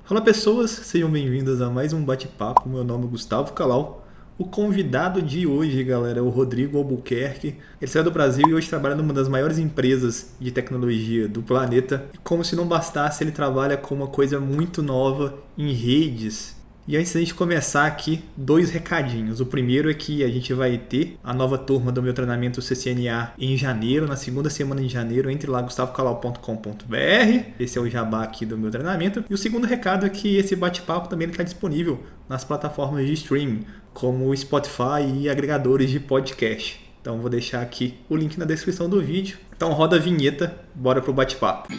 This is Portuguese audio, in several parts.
Olá pessoas, sejam bem-vindas a mais um bate-papo. Meu nome é Gustavo Calau. O convidado de hoje, galera, é o Rodrigo Albuquerque. Ele saiu do Brasil e hoje trabalha numa das maiores empresas de tecnologia do planeta. E como se não bastasse, ele trabalha com uma coisa muito nova em redes. E antes da gente começar aqui, dois recadinhos. O primeiro é que a gente vai ter a nova turma do meu treinamento CCNA em janeiro, na segunda semana de janeiro. Entre lá, gustavocalau.com.br. Esse é o jabá aqui do meu treinamento. E o segundo recado é que esse bate-papo também está disponível nas plataformas de streaming, como o Spotify e agregadores de podcast. Então vou deixar aqui o link na descrição do vídeo. Então roda a vinheta, bora pro bate-papo.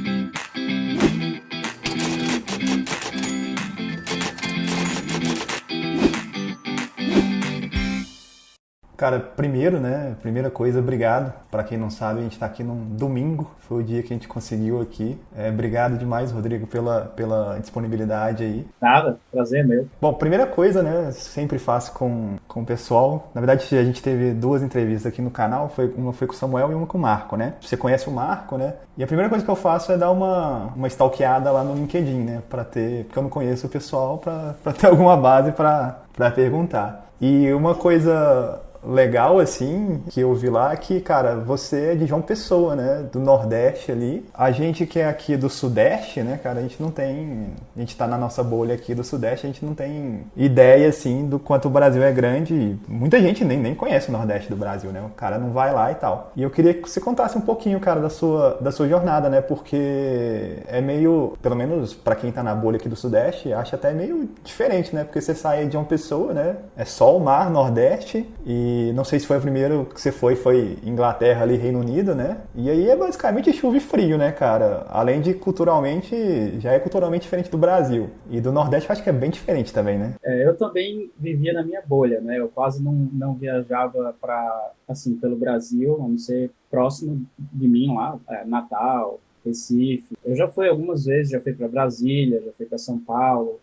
Cara, primeiro, né? Primeira coisa, obrigado. Para quem não sabe, a gente está aqui num domingo. Foi o dia que a gente conseguiu aqui. Obrigado demais, Rodrigo, pela disponibilidade aí. Nada, prazer meu. Bom, primeira coisa, né? Sempre faço com o pessoal. Na verdade, a gente teve duas entrevistas aqui no canal. Uma foi com o Samuel e uma com o Marco, né? Você conhece o Marco, né? E a primeira coisa que eu faço é dar uma stalkeada lá no LinkedIn, né? Porque eu não conheço o pessoal, para ter alguma base para perguntar. E uma coisa legal, assim, que eu vi lá, que, cara, você é de João Pessoa, né? Do Nordeste ali. A gente que é aqui do Sudeste, né, cara, a gente não tem... A gente tá na nossa bolha aqui do Sudeste, a gente não tem ideia, assim, do quanto o Brasil é grande. E muita gente nem conhece o Nordeste do Brasil, né? O cara não vai lá e tal. E eu queria que você contasse um pouquinho, cara, da sua jornada, né? Porque é meio, pelo menos pra quem tá na bolha aqui do Sudeste, acha até meio diferente, né? Porque você sai de João Pessoa, né? É sol, mar, Nordeste e não sei se foi o primeiro que você foi Inglaterra ali, Reino Unido, né? E aí é basicamente chuva e frio, né, cara? Além de culturalmente, já é culturalmente diferente do Brasil. E do Nordeste eu acho que é bem diferente também, né? Eu também vivia na minha bolha, né? Eu quase não viajava para assim pelo Brasil, a não ser próximo de mim lá, Natal, Recife. Eu já fui algumas vezes, já fui para Brasília, já fui para São Paulo,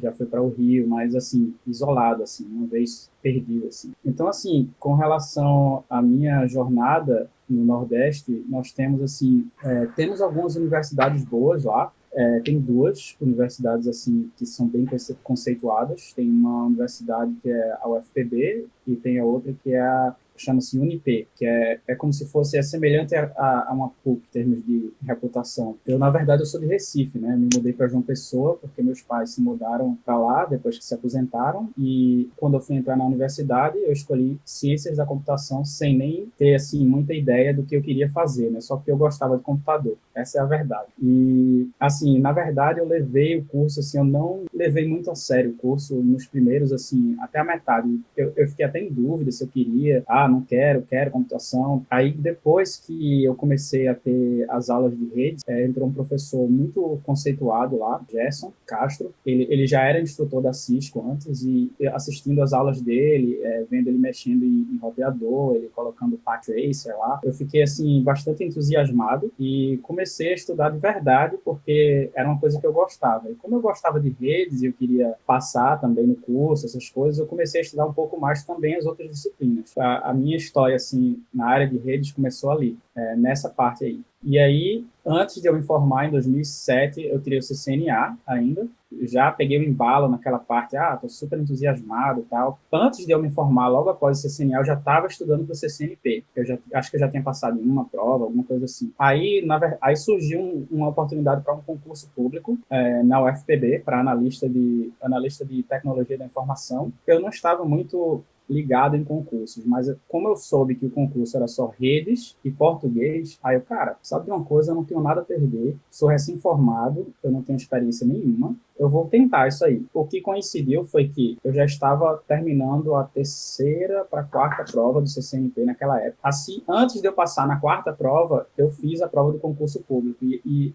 já fui para o Rio, mas assim isolado, assim, uma vez perdido, assim. Então, assim, com relação à minha jornada no Nordeste, nós temos assim, temos algumas universidades boas lá. Tem duas universidades assim que são bem conceituadas. Tem uma universidade que é a UFPB e tem a outra que é chama-se Unip, que é como se fosse semelhante a uma PUC em termos de reputação. Eu, na verdade, eu sou de Recife, né? Me mudei para João Pessoa porque meus pais se mudaram para lá depois que se aposentaram e quando eu fui entrar na universidade, eu escolhi Ciências da Computação sem nem ter assim muita ideia do que eu queria fazer, né? Só porque eu gostava de computador. Essa é a verdade. E assim, na verdade, eu levei o curso assim, eu não levei muito a sério o curso nos primeiros assim, até a metade. Eu fiquei até em dúvida se eu queria, não quero computação. Aí depois que eu comecei a ter as aulas de redes, entrou um professor muito conceituado lá, Gerson Castro. Ele já era instrutor da Cisco antes e assistindo as aulas dele, vendo ele mexendo em roteador, ele colocando path tracer lá, eu fiquei assim bastante entusiasmado e comecei a estudar de verdade porque era uma coisa que eu gostava. E como eu gostava de redes e eu queria passar também no curso, essas coisas, eu comecei a estudar um pouco mais também as outras disciplinas. A minha história, assim, na área de redes começou ali, nessa parte aí. E aí, antes de eu me formar, em 2007, eu tirei o CCNA ainda, já peguei o embalo naquela parte, tô super entusiasmado e tal. Antes de eu me formar, logo após o CCNA, eu já estava estudando para o CCNP. Acho que eu já tinha passado em uma prova, alguma coisa assim. Aí surgiu uma oportunidade para um concurso público na UFPB, para analista de tecnologia da informação. Eu não estava muito ligado em concursos, mas como eu soube que o concurso era só redes e português, aí eu, cara, sabe de uma coisa, eu não tenho nada a perder, sou recém-formado, eu não tenho experiência nenhuma, eu vou tentar isso aí. O que coincidiu foi que eu já estava terminando a terceira para a quarta prova do CCNP naquela época. Assim, antes de eu passar na quarta prova, eu fiz a prova do concurso público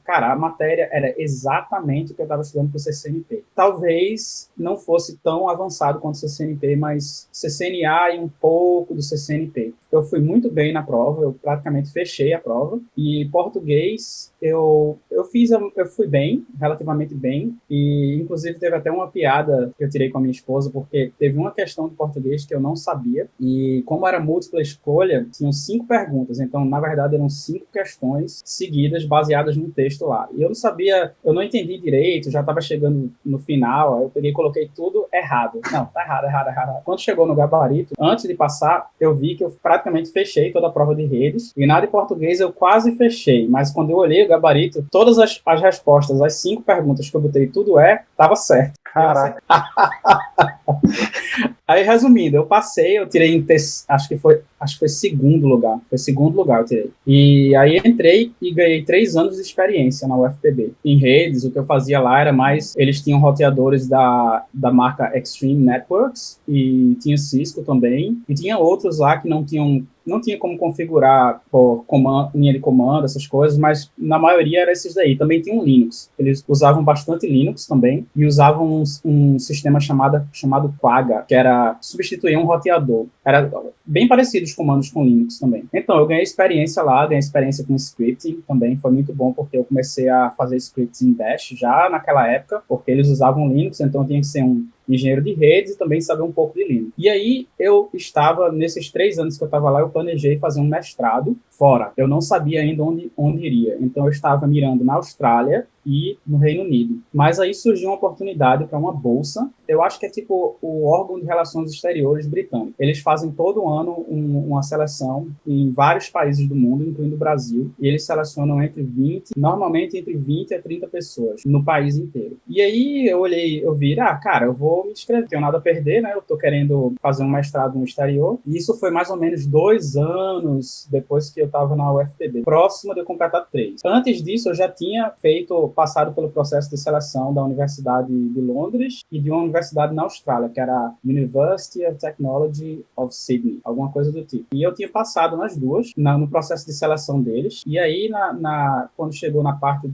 cara, a matéria era exatamente o que eu estava estudando para o CCNP. Talvez não fosse tão avançado quanto o CCNP, mas CCNA e um pouco do CCNP. eu fui muito bem na prova, eu praticamente fechei a prova. E português, eu fui bem, relativamente bem. E, inclusive, teve até uma piada que eu tirei com a minha esposa, porque teve uma questão de português que eu não sabia. E como era múltipla escolha, tinham 5 perguntas. Então, na verdade, eram 5 questões seguidas, baseadas no texto lá. E eu não sabia, eu não entendi direito, já estava chegando no final, aí eu peguei e coloquei tudo errado. Não, tá errado, errado, errado. Quando chegou no gabarito, antes de passar, eu vi que eu praticamente fechei toda a prova de redes. E na de português eu quase fechei, mas quando eu olhei o gabarito, todas as respostas, as 5 perguntas que eu botei tudo tava certo. Caraca. Aí, resumindo, eu passei, eu tirei acho que foi segundo lugar. Foi segundo lugar eu tirei. E aí entrei e ganhei 3 anos de experiência na UFPB. Em redes, o que eu fazia lá era mais, eles tinham roteadores da marca Extreme Networks e tinha Cisco também. E tinha outros lá que não tinha como configurar por linha de comando, essas coisas, mas na maioria era esses daí. Também tinha um Linux. Eles usavam bastante Linux também e usavam um sistema chamado Quagga, que era substituir um roteador. Era bem parecido os comandos com Linux também. Então, eu ganhei experiência lá, ganhei experiência com scripting também. Foi muito bom porque eu comecei a fazer scripts em Bash já naquela época, porque eles usavam Linux, então eu tinha que ser um engenheiro de redes e também saber um pouco de Linux. E aí, eu estava, nesses 3 anos que eu estava lá, eu planejei fazer um mestrado fora. Eu não sabia ainda onde iria. Então, eu estava mirando na Austrália e no Reino Unido. Mas aí surgiu uma oportunidade para uma bolsa. Eu acho que é tipo o órgão de relações exteriores britânico. Eles fazem todo ano uma seleção em vários países do mundo, incluindo o Brasil, e eles selecionam normalmente entre 20 a 30 pessoas no país inteiro. E aí eu vi, cara, eu vou me inscrever, não tenho nada a perder, né? Eu tô querendo fazer um mestrado no exterior. E isso foi mais ou menos 2 anos depois que eu estava na UFPB, próximo de eu completar 3. Antes disso, eu já tinha passado pelo processo de seleção da Universidade de Londres e de uma universidade na Austrália, que era a University of Technology of Sydney, alguma coisa do tipo. E eu tinha passado nas duas, no processo de seleção deles. E aí, quando chegou na parte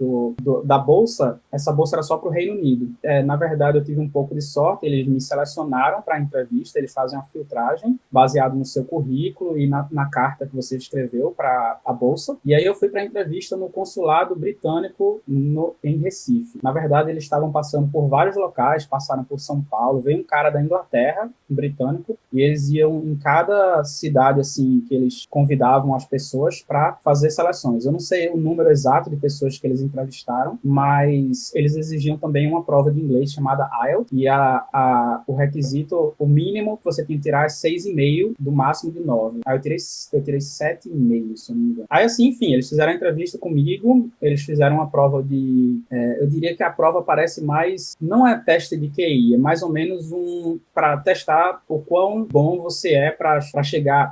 da bolsa, essa bolsa era só para o Reino Unido. Na verdade, eu tive um pouco de sorte, eles me selecionaram para a entrevista, eles fazem uma filtragem baseado no seu currículo e na carta que você escreveu para a bolsa. E aí eu fui para a entrevista no consulado britânico em Recife. Na verdade, eles estavam passando por vários locais, passaram por São Paulo, veio um cara da Inglaterra, um britânico, e eles iam em cada cidade, assim, que eles convidavam as pessoas para fazer seleções. Eu não sei o número exato de pessoas que eles entrevistaram, mas eles exigiam também uma prova de inglês chamada IELTS, e o requisito, o mínimo que você tem que tirar é 6,5, do máximo de 9. Aí eu tirei 7,5, se eu não me engano. Aí, assim, enfim, eles fizeram a entrevista comigo, eles fizeram uma prova eu diria que a prova parece mais, não é teste de QI, é mais ou menos para testar o quão bom você é para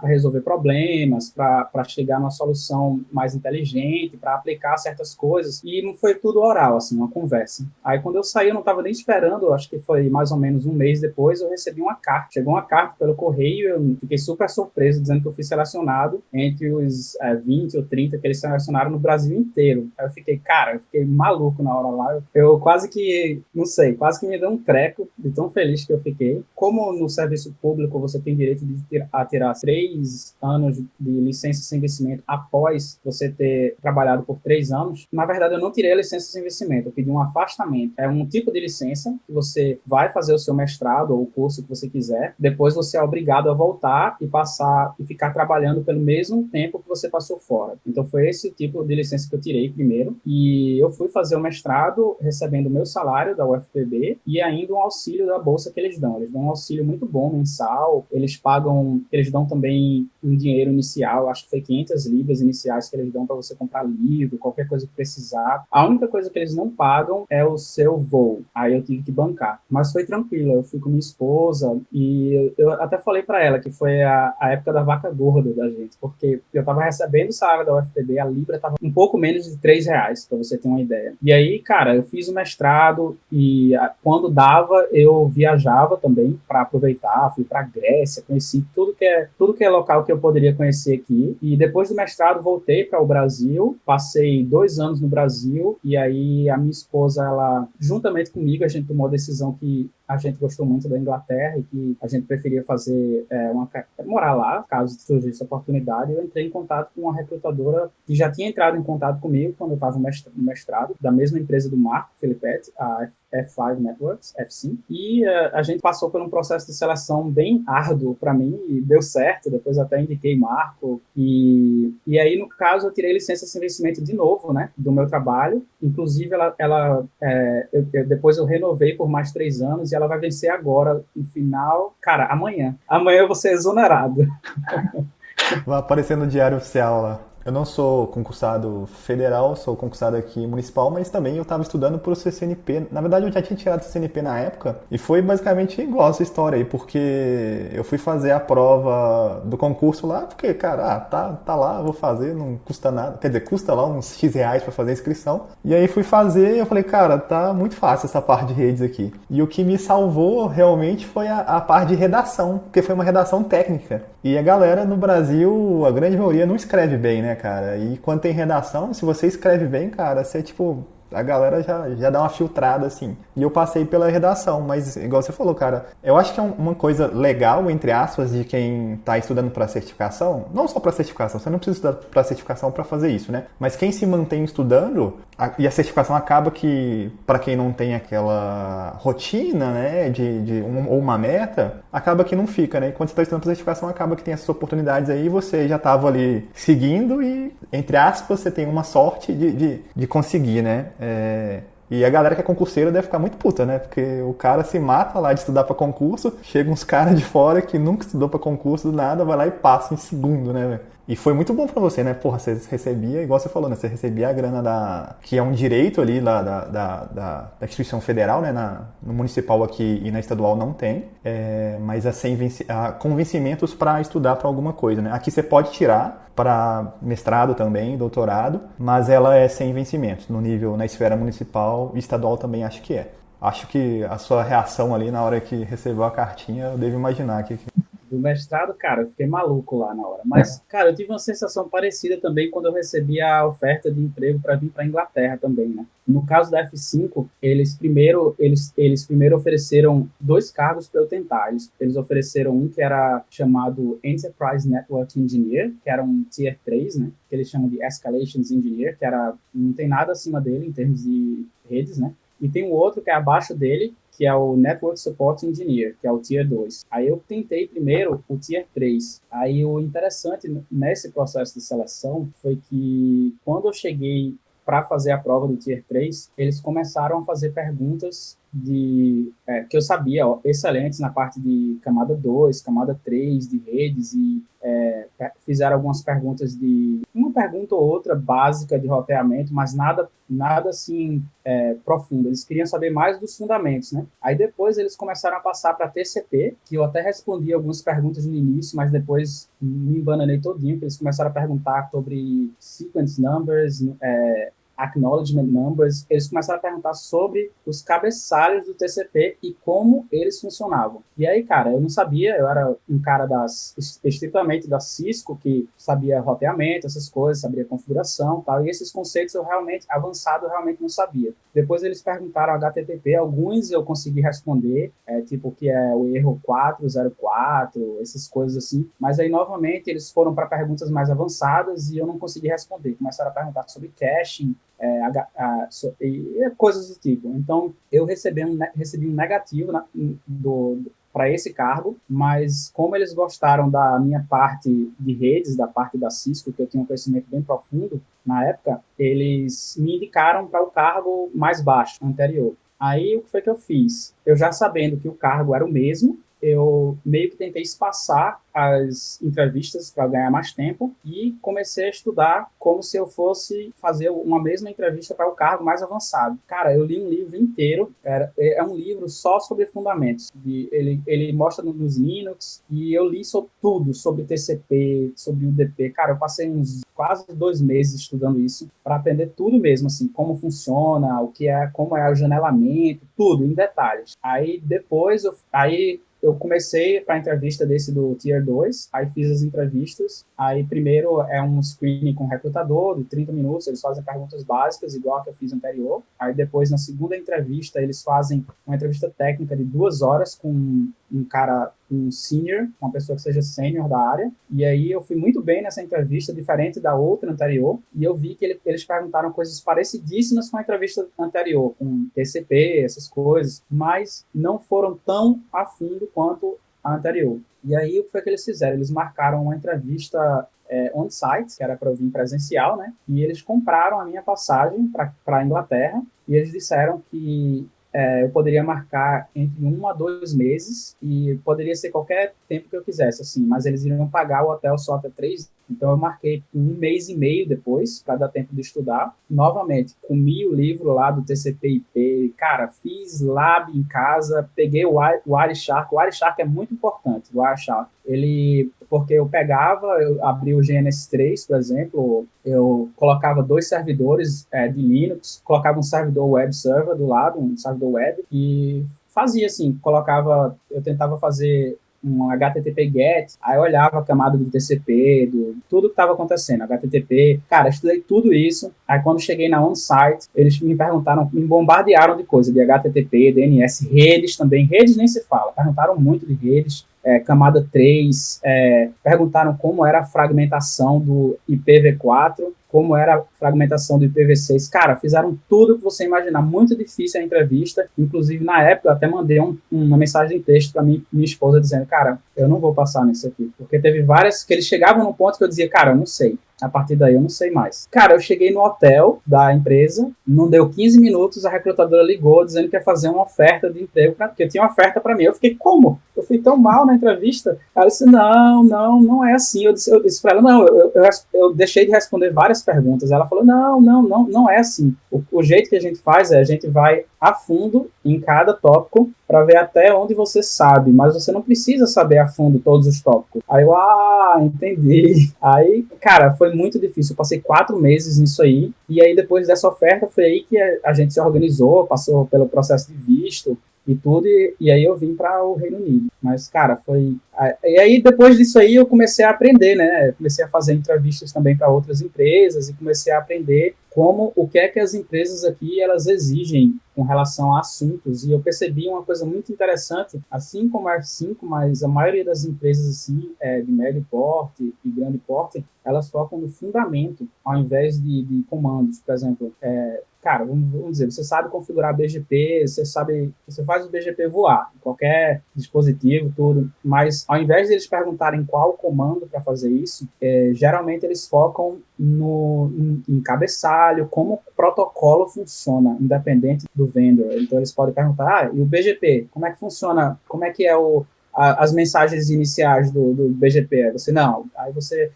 resolver problemas, para chegar numa solução mais inteligente, para aplicar certas coisas, e não foi tudo oral, assim, uma conversa. Aí quando eu saí, eu não estava nem esperando, acho que foi mais ou menos um mês depois, eu recebi uma carta. Chegou uma carta pelo correio, eu fiquei super surpreso, dizendo que eu fui selecionado entre os 20 ou 30 que eles selecionaram no Brasil inteiro. Aí eu fiquei maluco na hora lá. Eu quase que, não sei, quase que me deu um treco de tão feliz que eu fiquei. Como no serviço público você tem direito de tirar 3 anos de licença sem vencimento após você ter trabalhado por 3 anos, na verdade eu não tirei a licença sem vencimento, eu pedi um afastamento. É um tipo de licença que você vai fazer o seu mestrado ou o curso que você quiser, depois você é obrigado a voltar e ficar trabalhando pelo mesmo tempo que você passou fora. Então foi esse tipo de licença que eu tirei primeiro, e eu fui fazer o mestrado recebendo o meu salário da UFPB e ainda um auxílio da bolsa que eles dão. Eles dão um auxílio muito bom mensal, eles dão também um dinheiro inicial, acho que foi 500 libras iniciais que eles dão para você comprar livro, qualquer coisa que precisar. A única coisa que eles não pagam é o seu voo. Aí eu tive que bancar. Mas foi tranquilo, eu fui com minha esposa e eu até falei para ela que foi a época da vaca gorda da gente, porque eu estava recebendo o salário da UFPB, a libra estava um pouco menos de R$ 3, para você ter uma ideia. E aí, cara, eu fiz o mestrado e quando dava, eu viajava também para aproveitar, fui para Grécia, conheci tudo que é local que eu poderia conhecer aqui. E depois do mestrado, voltei para o Brasil, passei 2 anos no Brasil, e aí a minha esposa, ela, juntamente comigo, a gente tomou a decisão que a gente gostou muito da Inglaterra e que a gente preferia fazer morar lá, caso surgisse a oportunidade. Eu entrei em contato com uma recrutadora que já tinha entrado em contato comigo quando eu estava no mestrado, da mesma empresa do Marco Filippetti, a F5 Networks, F5, e a gente passou por um processo de seleção bem árduo para mim e deu certo. Depois até indiquei Marco e aí, no caso, eu tirei licença sem vencimento de novo, né, do meu trabalho. Inclusive, depois eu renovei por mais 3 anos e ela vai vencer agora, no final, cara, amanhã. Amanhã eu vou ser exonerado. Vai aparecer no Diário Oficial lá. Eu não sou concursado federal, sou concursado aqui municipal, mas também eu estava estudando para o CCNP. Na verdade, eu já tinha tirado o CCNP na época e foi basicamente igual essa história aí, porque eu fui fazer a prova do concurso lá, porque, cara, tá lá, vou fazer, não custa nada. Quer dizer, custa lá uns X reais para fazer a inscrição. E aí fui fazer e eu falei, cara, tá muito fácil essa parte de redes aqui. E o que me salvou realmente foi a parte de redação, porque foi uma redação técnica. E a galera no Brasil, a grande maioria não escreve bem, né, cara? E quando tem redação, se você escreve bem, cara, você, tipo, a galera já dá uma filtrada, assim. E eu passei pela redação, mas igual você falou, cara, eu acho que é uma coisa legal, entre aspas, de quem tá estudando para certificação, não só para certificação, você não precisa estudar para certificação para fazer isso, né? Mas quem se mantém estudando, e a certificação acaba que, para quem não tem aquela rotina, né, ou uma meta, acaba que não fica, né? E quando você está estudando para certificação, acaba que tem essas oportunidades aí, você já estava ali seguindo e, entre aspas, você tem uma sorte de conseguir, né? E a galera que é concurseira deve ficar muito puta, né? Porque o cara se mata lá de estudar pra concurso, chega uns caras de fora que nunca estudou pra concurso do nada, vai lá e passa em segundo, né, velho? E foi muito bom pra você, né? Porra, você recebia, igual você falou, né? Você recebia a grana que é um direito ali lá da instituição federal, né? No municipal aqui e na estadual não tem. Mas com vencimentos para estudar para alguma coisa, né? Aqui você pode tirar para mestrado também, doutorado, mas ela é sem vencimentos. No nível, na esfera municipal e estadual também acho que é. Acho que a sua reação ali na hora que recebeu a cartinha, eu devo imaginar que... Do mestrado, cara, eu fiquei maluco lá na hora. Mas, cara, eu tive uma sensação parecida também quando eu recebi a oferta de emprego para vir para a Inglaterra também, né? No caso da F5, eles primeiro ofereceram 2 cargos para eu tentar. Eles ofereceram um que era chamado Enterprise Network Engineer, que era um Tier 3, né? Que eles chamam de Escalations Engineer, que não tem nada acima dele em termos de redes, né? E tem um outro que é abaixo dele, que é o Network Support Engineer, que é o Tier 2. Aí eu tentei primeiro o Tier 3. Aí o interessante nesse processo de seleção foi que quando eu cheguei para fazer a prova do Tier 3, eles começaram a fazer perguntas que eu sabia, excelentes na parte de camada 2, camada 3 de redes e fizeram algumas perguntas uma pergunta ou outra básica de roteamento, mas nada assim profundo. Eles queriam saber mais dos fundamentos, né? Aí depois eles começaram a passar para TCP, que eu até respondi algumas perguntas no início, mas depois me embananei todinho, que eles começaram a perguntar sobre sequence numbers, acknowledgement numbers. Eles começaram a perguntar sobre os cabeçalhos do TCP e como eles funcionavam. E aí, cara, eu não sabia, eu era um cara estritamente da Cisco, que sabia roteamento, essas coisas, sabia configuração e tal, e esses conceitos avançado, eu realmente não sabia. Depois eles perguntaram HTTP, alguns eu consegui responder, tipo que é o erro 404, essas coisas assim, mas aí novamente eles foram para perguntas mais avançadas e eu não consegui responder. Começaram a perguntar sobre caching, e coisas do tipo. Então, eu recebi um negativo para esse cargo, mas como eles gostaram da minha parte de redes, da parte da Cisco, que eu tinha um conhecimento bem profundo na época, eles me indicaram para o cargo mais baixo, anterior. Aí, o que foi que eu fiz? Eu já sabendo que o cargo era o mesmo, eu meio que tentei espaçar as entrevistas para ganhar mais tempo e comecei a estudar como se eu fosse fazer uma mesma entrevista para o cargo mais avançado. Cara, eu li um livro inteiro, é um livro só sobre fundamentos. Ele mostra nos Linux e eu li sobre tudo, sobre TCP, sobre UDP. Cara, eu passei uns quase 2 meses estudando isso para aprender tudo mesmo, assim, como funciona, como é o janelamento, tudo em detalhes. Aí depois, eu comecei para a entrevista desse do Tier 2, aí fiz as entrevistas, aí primeiro é um screening com o recrutador de 30 minutos, eles fazem perguntas básicas, igual a que eu fiz anterior, aí depois na segunda entrevista eles fazem uma entrevista técnica de 2 horas com um cara, um senior, uma pessoa que seja sênior da área, e aí eu fui muito bem nessa entrevista, diferente da outra anterior, e eu vi que eles perguntaram coisas parecidíssimas com a entrevista anterior, com TCP, essas coisas, mas não foram tão a fundo quanto a anterior. E aí o que foi que eles fizeram? Eles marcaram uma entrevista on-site, que era para eu vir presencial, né? E eles compraram a minha passagem para a Inglaterra, e eles disseram que eu poderia marcar entre 1 a 2 meses e poderia ser qualquer tempo que eu quisesse, assim, mas eles iriam pagar o hotel só até 3. Então eu marquei 1 mês e meio depois, para dar tempo de estudar. Novamente, comi o livro lá do TCP/IP, cara, fiz lab em casa, peguei o Wireshark. O Wireshark é muito importante, o Wireshark. Porque eu abri o GNS3, por exemplo, eu colocava 2 servidores de Linux, colocava um servidor web server do lado, um servidor web, e fazia assim, eu tentava fazer um HTTP GET, aí eu olhava a camada do TCP, tudo que estava acontecendo, HTTP, cara, estudei tudo isso, aí quando cheguei na on-site, eles me perguntaram, me bombardearam de coisa, de HTTP, DNS, redes também, redes nem se fala, perguntaram muito de redes, camada 3, perguntaram como era a fragmentação do IPv4, como era a fragmentação do IPv6. Cara, fizeram tudo que você imaginar. Muito difícil a entrevista. Inclusive, na época, eu até mandei uma mensagem de texto para minha esposa dizendo, cara, eu não vou passar nisso aqui. Porque teve várias que eles chegavam num ponto que eu dizia, cara, eu não sei. A partir daí eu não sei mais. Cara, eu cheguei no hotel da empresa, não deu 15 minutos, a recrutadora ligou dizendo que ia fazer uma oferta de emprego, porque tinha uma oferta para mim. Eu fiquei, como? Eu fui tão mal na entrevista. Ela disse, não é assim. Eu disse para ela, não, eu deixei de responder várias perguntas. Ela falou, não é assim. O jeito que a gente faz a gente vai a fundo em cada tópico para ver até onde você sabe, mas você não precisa saber a fundo todos os tópicos. Aí eu, entendi. Aí, cara, foi muito difícil. Eu passei 4 meses nisso aí, e aí depois dessa oferta foi aí que a gente se organizou, passou pelo processo de visto e tudo, e aí eu vim para o Reino Unido. Mas, cara, foi... E aí, depois disso aí, eu comecei a aprender, né? Comecei a fazer entrevistas também para outras empresas e comecei a aprender o que é que as empresas aqui, elas exigem com relação a assuntos. E eu percebi uma coisa muito interessante, assim como a F5, mas a maioria das empresas, assim, de médio porte e grande porte, elas focam no fundamento, ao invés de comandos. Por exemplo, cara, vamos dizer, você sabe configurar BGP, você faz o BGP voar, em qualquer dispositivo, tudo, mas ao invés de eles perguntarem qual comando para fazer isso, geralmente eles focam em cabeçalho, como o protocolo funciona, independente do vendor. Então eles podem perguntar, e o BGP, como é que funciona, como é que é as mensagens iniciais do BGP, aí você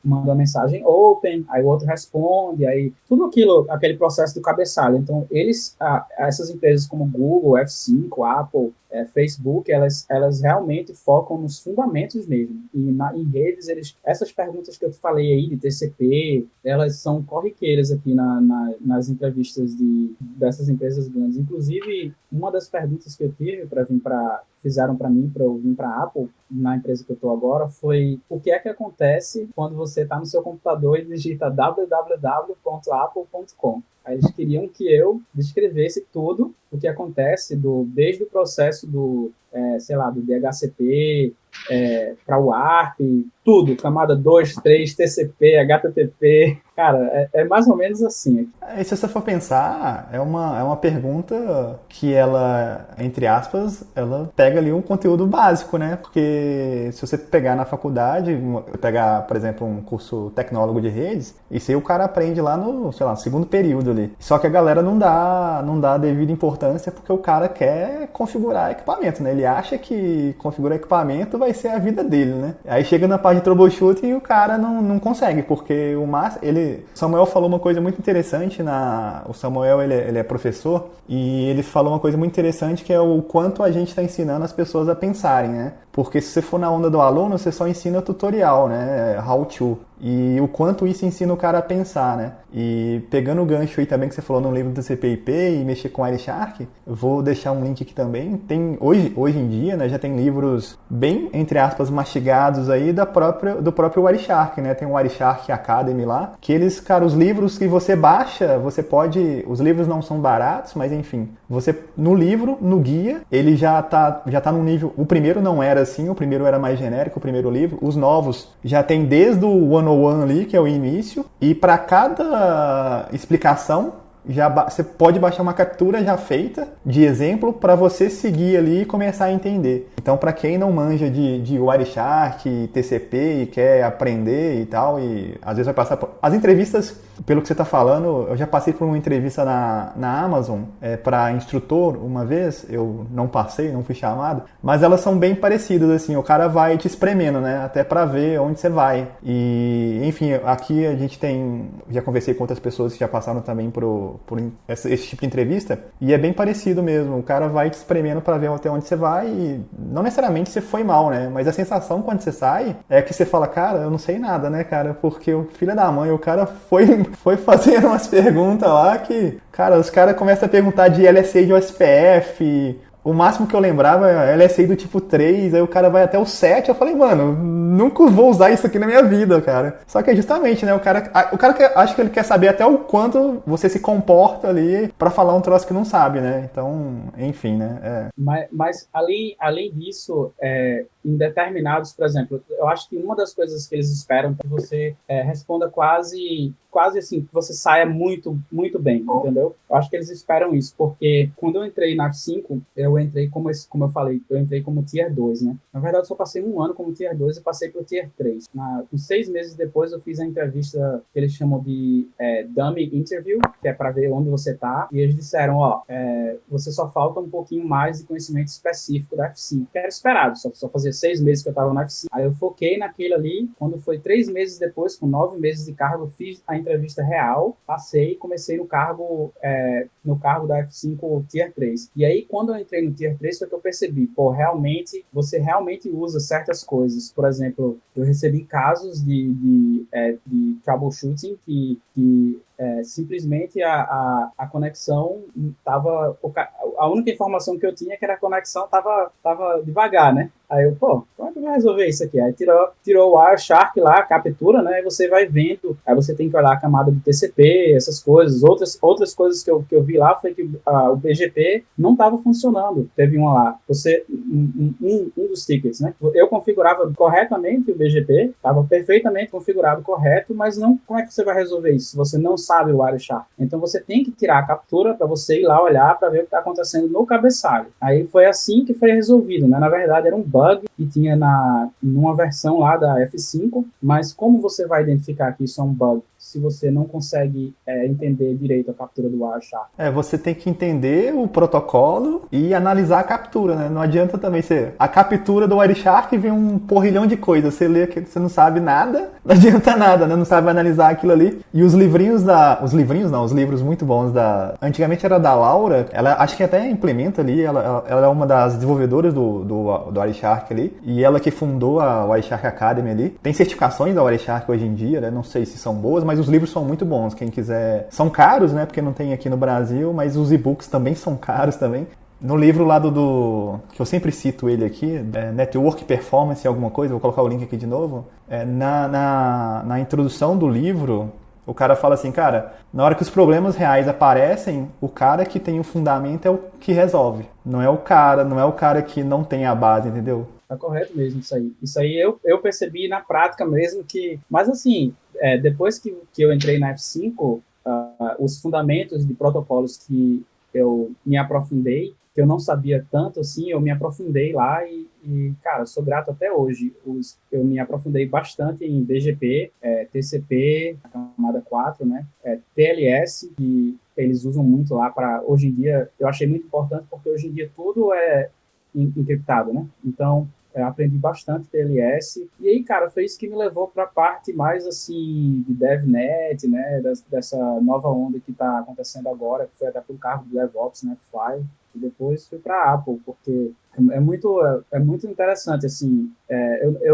manda uma mensagem open, aí o outro responde, aí tudo aquele processo do cabeçalho. Então, essas empresas como Google, F5, Apple, Facebook, elas realmente focam nos fundamentos mesmo. E em redes, essas perguntas que eu te falei aí de TCP, elas são corriqueiras aqui nas entrevistas dessas empresas grandes. Inclusive, uma das perguntas que eu tive fizeram para mim, para eu vir para a Apple, na empresa que eu estou agora, foi o que é que acontece quando você está no seu computador e digita www.apple.com. Aí eles queriam que eu descrevesse tudo o que acontece desde o processo do DHCP, para o ARP, tudo, camada 2, 3, TCP, HTTP, cara, é mais ou menos assim. E se você for pensar, é uma pergunta que ela, entre aspas, ela pega ali um conteúdo básico, né? Porque se você pegar na faculdade, pegar, por exemplo, um curso tecnólogo de redes, isso aí o cara aprende lá no, segundo período ali. Só que a galera não dá devida importância porque o cara quer configurar equipamento, né? Ele acha que configurar equipamento vai ser a vida dele, né? Aí chega na parte de troubleshooting e o cara não consegue, porque o Samuel falou uma coisa muito interessante, o Samuel ele é professor, e ele falou uma coisa muito interessante que é o quanto a gente está ensinando as pessoas a pensarem, né? Porque se você for na onda do aluno, você só ensina tutorial, né? How to. e o quanto isso ensina o cara a pensar, né? E pegando o gancho aí também que você falou no livro do TCP/IP e mexer com Wireshark, eu vou deixar um link aqui também. Tem hoje em dia, né, já tem livros bem, entre aspas, mastigados aí do próprio Wireshark, né? Tem o Wireshark Academy lá, que eles, cara, os livros que você baixa, você pode, os livros não são baratos, mas enfim, você no livro, no guia, ele já tá num nível, o primeiro não era assim, o primeiro era mais genérico, o primeiro livro, os novos já tem desde o 101 ali, que é o início, e para cada explicação você pode baixar uma captura já feita de exemplo para você seguir ali e começar a entender. Então, para quem não manja de Wireshark, TCP e quer aprender e tal, e às vezes vai passar por... As entrevistas, pelo que você está falando, eu já passei por uma entrevista na Amazon para instrutor uma vez, eu não passei, não fui chamado, mas elas são bem parecidas, assim, o cara vai te espremendo, né, até para ver onde você vai. E, enfim, aqui a gente já conversei com outras pessoas que já passaram também por esse tipo de entrevista, e é bem parecido mesmo, o cara vai te espremendo para ver até onde você vai, e não necessariamente você foi mal, né, mas a sensação quando você sai é que você fala, cara, eu não sei nada, né, cara, porque o filho da mãe, o cara foi fazendo umas perguntas lá que, cara, os caras começam a perguntar de LSA de OSPF. O máximo que eu lembrava é LSA do tipo 3, aí o cara vai até o 7, eu falei, mano, nunca vou usar isso aqui na minha vida, cara. Só que é justamente, né, o cara acho que ele quer saber até o quanto você se comporta ali pra falar um troço que não sabe, né, então, enfim, né. Mas além disso, em determinados, por exemplo, eu acho que uma das coisas que eles esperam é que você responda quase assim, que você saia muito, muito bem, entendeu? Eu acho que eles esperam isso, porque quando eu entrei na F5, eu entrei como eu falei, eu entrei como Tier 2, né? Na verdade, eu só passei um ano como Tier 2 e passei pro Tier 3. Uns 6 meses depois, eu fiz a entrevista que eles chamam de Dummy Interview, que é para ver onde você tá, e eles disseram, você só falta um pouquinho mais de conhecimento específico da F5, que era esperado, só fazia 6 meses que eu tava na F5. Aí eu foquei naquele ali, quando foi 3 meses depois, com 9 meses de cargo, eu fiz a entrevista real, passei e comecei no cargo da F5 Tier 3. E aí, quando eu entrei no Tier 3, foi que eu percebi, você realmente usa certas coisas. Por exemplo, eu recebi casos de troubleshooting que simplesmente a conexão estava... A única informação que eu tinha é que a conexão estava devagar, né? Aí eu, como é que eu vou resolver isso aqui? Aí tirou o Wireshark lá, a captura, né? Aí você vai vendo, aí você tem que olhar a camada de TCP, essas coisas. Outras coisas que eu vi lá foi que o BGP não estava funcionando. Teve uma lá, um dos tickets, né? Eu configurava corretamente o BGP, estava perfeitamente configurado correto, mas não, como é que você vai resolver isso se você não sabe o Wireshark? Então você tem que tirar a captura para você ir lá olhar para ver o que está acontecendo no cabeçalho. Aí foi assim que foi resolvido, né? Na verdade era um bug que tinha numa versão lá da F5, mas como você vai identificar que isso é um bug se você não consegue entender direito a captura do Wireshark? Você tem que entender o protocolo e analisar a captura, né? Não adianta também ser a captura do Wireshark vem um porrilhão de coisas, você lê que você não sabe nada, não adianta nada, né? Não sabe analisar aquilo ali. E os livros muito bons antigamente era da Laura, ela acho que até implementa ali, ela é uma das desenvolvedoras do Wireshark ali, e ela que fundou a Wireshark Academy ali. Tem certificações da Wireshark hoje em dia, né? Não sei se são boas, mas os livros são muito bons, quem quiser. São caros, né, porque não tem aqui no Brasil, mas os e-books também são caros também. No livro lá que eu sempre cito ele aqui, Network Performance alguma coisa, vou colocar o link aqui de novo, na introdução do livro, o cara fala assim, cara, na hora que os problemas reais aparecem, o cara que tem o fundamento é o que resolve. Não é o cara que não tem a base, entendeu? Tá correto mesmo isso aí. Isso aí eu percebi na prática mesmo que... Mas assim, depois que eu entrei na F5, os fundamentos de protocolos que eu me aprofundei, que eu não sabia tanto assim, eu me aprofundei lá e cara, sou grato até hoje. Eu me aprofundei bastante em BGP, TCP, a camada 4, né? TLS, que eles usam muito lá para... Hoje em dia, eu achei muito importante porque hoje em dia tudo é encriptado, né? Então, eu aprendi bastante TLS, e aí, cara, foi isso que me levou para a parte mais, assim, de DevNet, né, dessa nova onda que está acontecendo agora, que foi até para o cargo do DevOps, né, Fly, e depois fui para a Apple, porque É muito interessante, assim,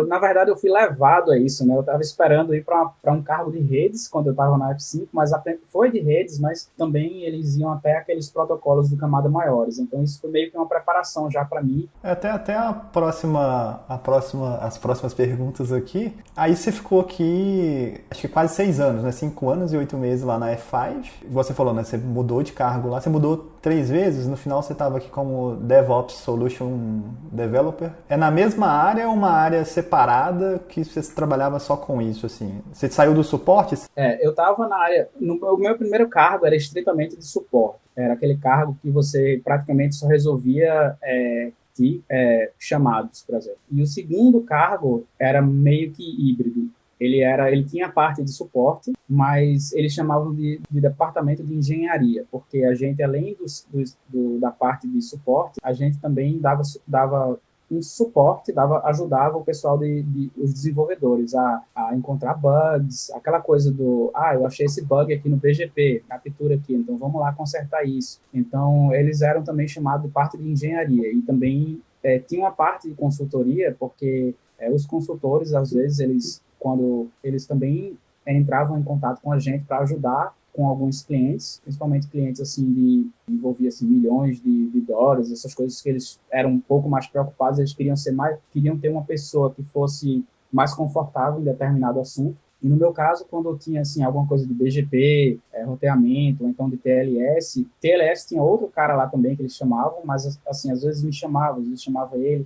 na verdade, eu fui levado a isso, né, eu estava esperando ir para um cargo de redes, quando eu estava na F5, mas foi de redes, mas também eles iam até aqueles protocolos de camada maiores, então isso foi meio que uma preparação já para mim. Até as próximas perguntas aqui. Aí você ficou aqui, acho que quase 6 anos, né? 5 anos e 8 meses lá na F5. Você falou, né? Você mudou de cargo lá, você mudou 3 vezes, no final você estava aqui como DevOps Solution Developer. É na mesma área ou uma área separada que você trabalhava só com isso, assim? Você saiu do suporte? Eu estava na área, o meu primeiro cargo era estritamente de suporte, era aquele cargo que você praticamente só resolvia chamados, por exemplo. E o segundo cargo era meio que híbrido. Ele tinha a parte de suporte, mas eles chamavam de departamento de engenharia, porque a gente, além da parte de suporte, a gente também dava um suporte, ajudava o pessoal os desenvolvedores a encontrar bugs, aquela coisa eu achei esse bug aqui no BGP, captura aqui, então vamos lá consertar isso. Então, eles eram também chamados de parte de engenharia, e também tinha uma parte de consultoria, porque os consultores, às vezes, quando eles também entravam em contato com a gente para ajudar com alguns clientes, principalmente clientes assim envolvia assim, milhões de dólares, essas coisas que eles eram um pouco mais preocupados, eles queriam ter uma pessoa que fosse mais confortável em determinado assunto. E no meu caso, quando eu tinha assim alguma coisa de BGP, roteamento, ou então de TLS tinha outro cara lá também que eles chamavam, mas assim às vezes às vezes chamava ele,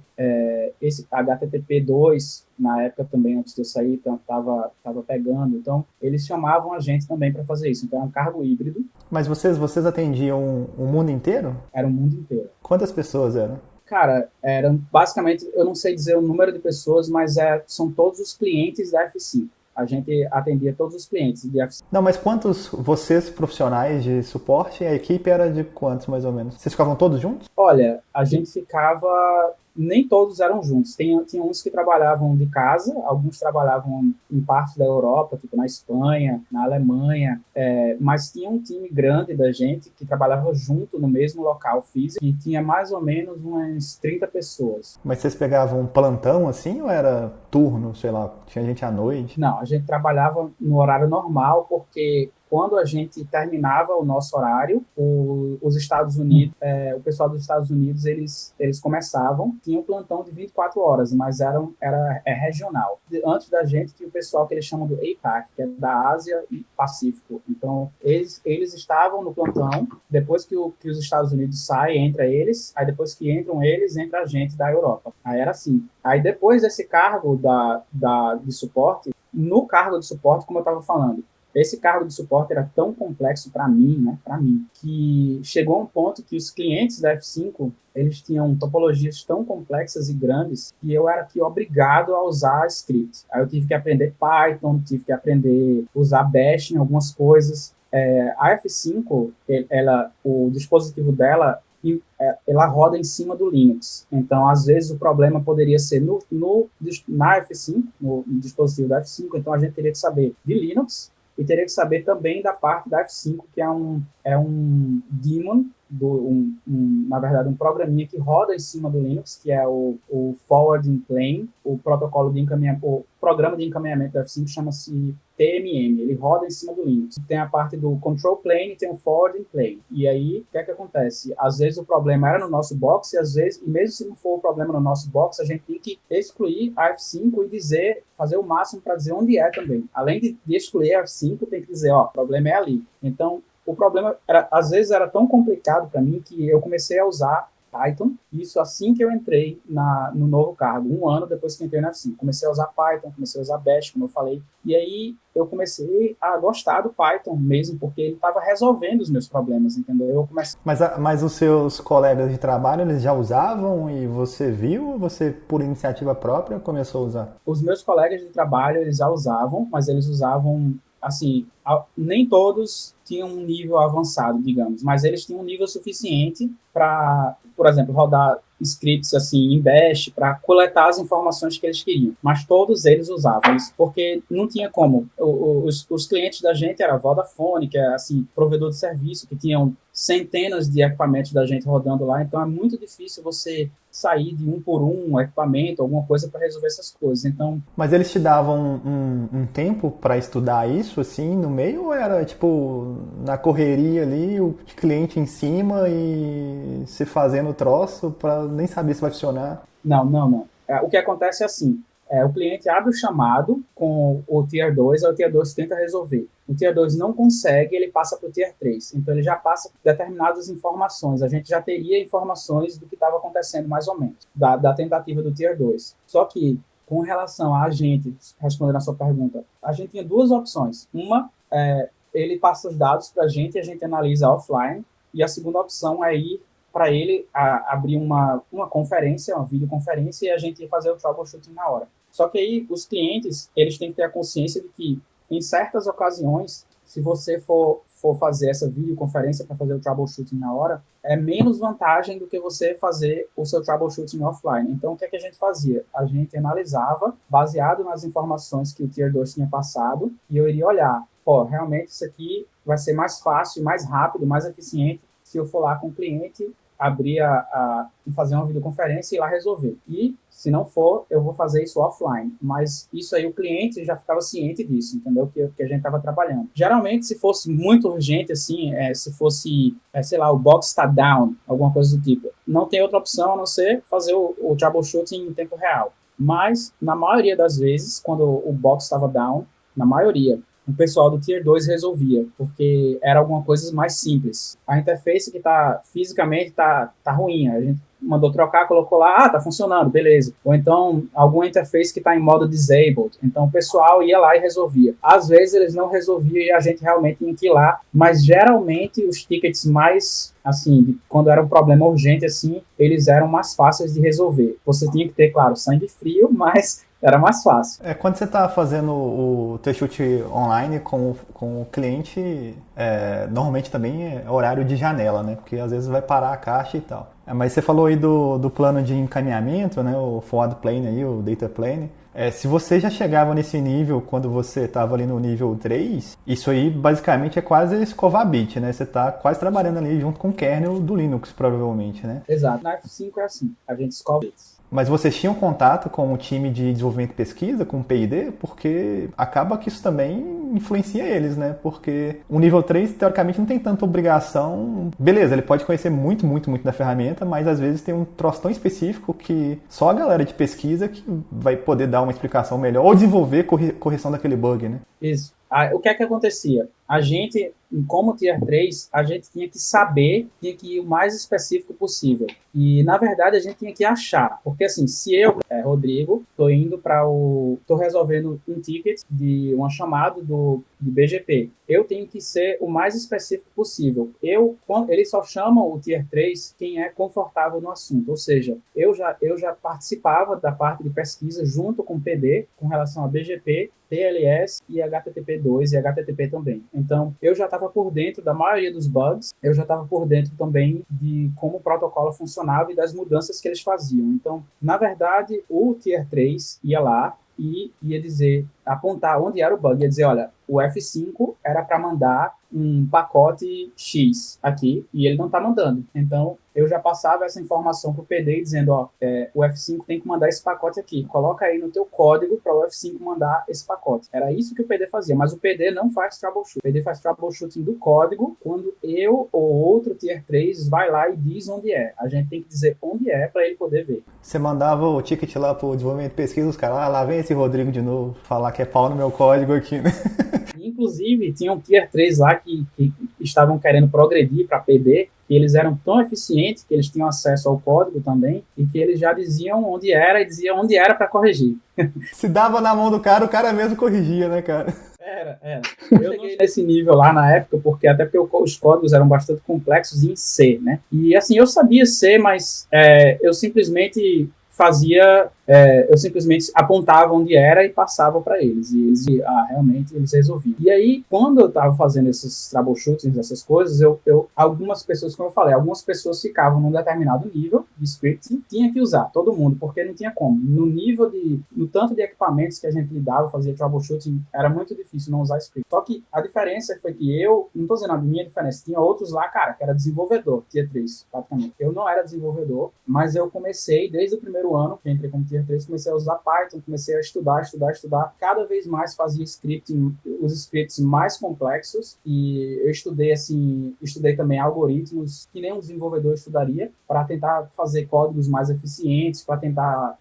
esse HTTP2 na época também antes de eu sair tava pegando, então eles chamavam a gente também para fazer isso. Então é um cargo híbrido. Mas vocês atendiam o mundo inteiro? Era o mundo inteiro. Quantas pessoas eram? Cara, eram basicamente, eu não sei dizer o número de pessoas, mas são todos os clientes da F5. A gente atendia todos os clientes de F5. Não, mas quantos vocês, profissionais de suporte, a equipe era de quantos, mais ou menos? Vocês ficavam todos juntos? Olha, a gente ficava... Nem todos eram juntos. Tinha uns que trabalhavam de casa, alguns trabalhavam em partes da Europa, tipo na Espanha, na Alemanha, mas tinha um time grande da gente que trabalhava junto no mesmo local físico e tinha mais ou menos umas 30 pessoas. Mas vocês pegavam um plantão assim ou era turno, sei lá, tinha gente à noite? Não, a gente trabalhava no horário normal porque quando a gente terminava o nosso horário, os Estados Unidos, o pessoal dos Estados Unidos, eles começavam, tinha um plantão de 24 horas, mas era regional. Antes da gente, tinha o pessoal que eles chamam do APAC, que é da Ásia e Pacífico. Então, eles estavam no plantão, depois que os Estados Unidos saem, entra eles, aí depois que entram eles, entra a gente da Europa. Aí era assim. Aí depois desse cargo de suporte, no cargo de suporte, como eu estava falando, esse cargo de suporte era tão complexo para mim, né, que chegou a um ponto que os clientes da F5, eles tinham topologias tão complexas e grandes que eu era aqui obrigado a usar script. Aí eu tive que aprender Python, tive que aprender a usar Bash em algumas coisas. A F5, o dispositivo dela, ela roda em cima do Linux. Então, às vezes, o problema poderia ser na F5, no dispositivo da F5, então a gente teria que saber de Linux, e teria que saber também da parte da F5, que é um daemon, na verdade, um programinha que roda em cima do Linux, que é o Forwarding Plane, o programa de encaminhamento da F5 chama-se TMM, ele roda em cima do Linux. Tem a parte do Control Plane e tem o Forwarding Plane. E aí, o que é que acontece? Às vezes o problema era no nosso box, e mesmo se não for o problema no nosso box, a gente tem que excluir a F5 e fazer o máximo para dizer onde é também. Além de excluir a F5, tem que dizer, o problema é ali. Então, o problema, às vezes, era tão complicado para mim que eu comecei a usar Python, isso assim que eu entrei no novo cargo, 1 ano depois que entrei na F5. Comecei a usar Python, comecei a usar Bash, como eu falei, e aí eu comecei a gostar do Python mesmo, porque ele estava resolvendo os meus problemas, entendeu? Mas os seus colegas de trabalho, eles já usavam e você viu, ou você, por iniciativa própria, começou a usar? Os meus colegas de trabalho, eles já usavam, mas eles usavam, assim, nem todos tinham um nível avançado, digamos, mas eles tinham um nível suficiente para, por exemplo, rodar scripts assim em Bash para coletar as informações que eles queriam. Mas todos eles usavam isso, porque não tinha como. Os clientes da gente era Vodafone, que é assim, provedor de serviço, que tinham centenas de equipamentos da gente rodando lá, então é muito difícil você sair de um por um equipamento, alguma coisa para resolver essas coisas. Então, mas eles te davam um tempo para estudar isso, assim, no meio, ou era, tipo, na correria ali, o cliente em cima e se fazendo o troço para nem saber se vai funcionar? não. O que acontece é assim, o cliente abre o chamado com o Tier 2, aí o Tier 2 tenta resolver. O Tier 2 não consegue, ele passa para o Tier 3. Então, ele já passa determinadas informações. A gente já teria informações do que estava acontecendo, mais ou menos, da tentativa do Tier 2. Só que, com relação a gente, respondendo a sua pergunta, a gente tinha duas opções. Uma, ele passa os dados para a gente e a gente analisa offline. E a segunda opção é ir para ele abrir uma conferência, uma videoconferência, e a gente fazer o troubleshooting na hora. Só que aí os clientes, eles têm que ter a consciência de que, em certas ocasiões, se você for fazer essa videoconferência para fazer o troubleshooting na hora, é menos vantagem do que você fazer o seu troubleshooting offline. Então, o que é que a gente fazia? A gente analisava, baseado nas informações que o Tier 2 tinha passado, e eu iria olhar, realmente isso aqui vai ser mais fácil, mais rápido, mais eficiente, se eu for lá com o cliente, abrir fazer uma videoconferência e ir lá resolver. E, se não for, eu vou fazer isso offline. Mas isso aí o cliente já ficava ciente disso, entendeu? Que a gente estava trabalhando. Geralmente, se fosse muito urgente, assim, se fosse, sei lá, o box está down, alguma coisa do tipo, não tem outra opção a não ser fazer o troubleshooting em tempo real. Mas, na maioria das vezes, quando o box estava down, na maioria, o pessoal do Tier 2 resolvia, porque era alguma coisa mais simples. A interface que fisicamente tá ruim, a gente mandou trocar, colocou lá, tá funcionando, beleza. Ou então, alguma interface que tá em modo disabled. Então, o pessoal ia lá e resolvia. Às vezes, eles não resolviam e a gente realmente tinha que ir lá, mas geralmente os tickets mais, assim, quando era um problema urgente, assim, eles eram mais fáceis de resolver. Você tinha que ter, claro, sangue frio, mas era mais fácil. Quando você está fazendo o troubleshoot online com o cliente, normalmente também é horário de janela, né? Porque às vezes vai parar a caixa e tal. Mas você falou aí do plano de encaminhamento, né? O forward plane aí, o data plane. Se você já chegava nesse nível quando você estava ali no nível 3, isso aí basicamente é quase escovar bit, né? Você está quase trabalhando ali junto com o kernel do Linux, provavelmente, né? Exato. Na F5 é assim, a gente escova bits. Mas vocês tinham contato com o time de desenvolvimento e pesquisa, com o P&D? Porque acaba que isso também influencia eles, né? Porque o nível 3, teoricamente, não tem tanta obrigação. Beleza, ele pode conhecer muito da ferramenta, mas às vezes tem um troço tão específico que só a galera de pesquisa que vai poder dar uma explicação melhor ou desenvolver correção daquele bug, né? Isso. O que é que acontecia? A gente, como Tier 3, a gente tinha que saber, tinha que ir o mais específico possível. E, na verdade, a gente tinha que achar. Porque, assim, se eu, Rodrigo, estou resolvendo um ticket de uma chamada do BGP, eu tenho que ser o mais específico possível. Eles só chamam o Tier 3 quem é confortável no assunto. Ou seja, eu já participava da parte de pesquisa junto com o PD, com relação a BGP, TLS e HTTP2 e HTTP também. Então, eu já estava por dentro da maioria dos bugs, eu já estava por dentro também de como o protocolo funcionava e das mudanças que eles faziam. Então, na verdade, o Tier 3 ia lá e ia apontar onde era o bug, ia dizer, olha, o F5 era para mandar um pacote X aqui e ele não está mandando. Então, eu já passava essa informação para o PD dizendo, o F5 tem que mandar esse pacote aqui. Coloca aí no teu código para o F5 mandar esse pacote. Era isso que o PD fazia, mas o PD não faz troubleshooting. O PD faz troubleshooting do código quando eu ou outro Tier 3 vai lá e diz onde é. A gente tem que dizer onde é para ele poder ver. Você mandava o ticket lá pro desenvolvimento e pesquisa, os caras, lá vem esse Rodrigo de novo, falar que é pau no meu código aqui, né? Inclusive, tinha um Tier 3 lá que estavam querendo progredir para PD, que eles eram tão eficientes que eles tinham acesso ao código também, e que eles já diziam onde era e diziam onde era para corrigir. Se dava na mão do cara, o cara mesmo corrigia, né, cara? Era. Eu cheguei nesse nível lá na época, até porque os códigos eram bastante complexos em C, né? E assim, eu sabia C, mas eu simplesmente fazia eu simplesmente apontava onde era e passava para eles. E eles, realmente, eles resolviam. E aí, quando eu estava fazendo esses troubleshootings, essas coisas, algumas pessoas, como eu falei, algumas pessoas ficavam num determinado nível de scripting, tinha que usar, todo mundo, porque não tinha como. No tanto de equipamentos que a gente lidava, fazia troubleshooting, era muito difícil não usar script. Só que a diferença foi que não estou dizendo a minha diferença, tinha outros lá, cara, que era desenvolvedor, Tier 3, praticamente. Eu não era desenvolvedor, mas eu comecei, desde o primeiro ano, que entrei como Tier 3, comecei a usar Python, comecei a estudar, cada vez mais fazia scripting, os scripts mais complexos, e eu estudei também algoritmos que nem um desenvolvedor estudaria, para tentar fazer códigos mais eficientes, para tentar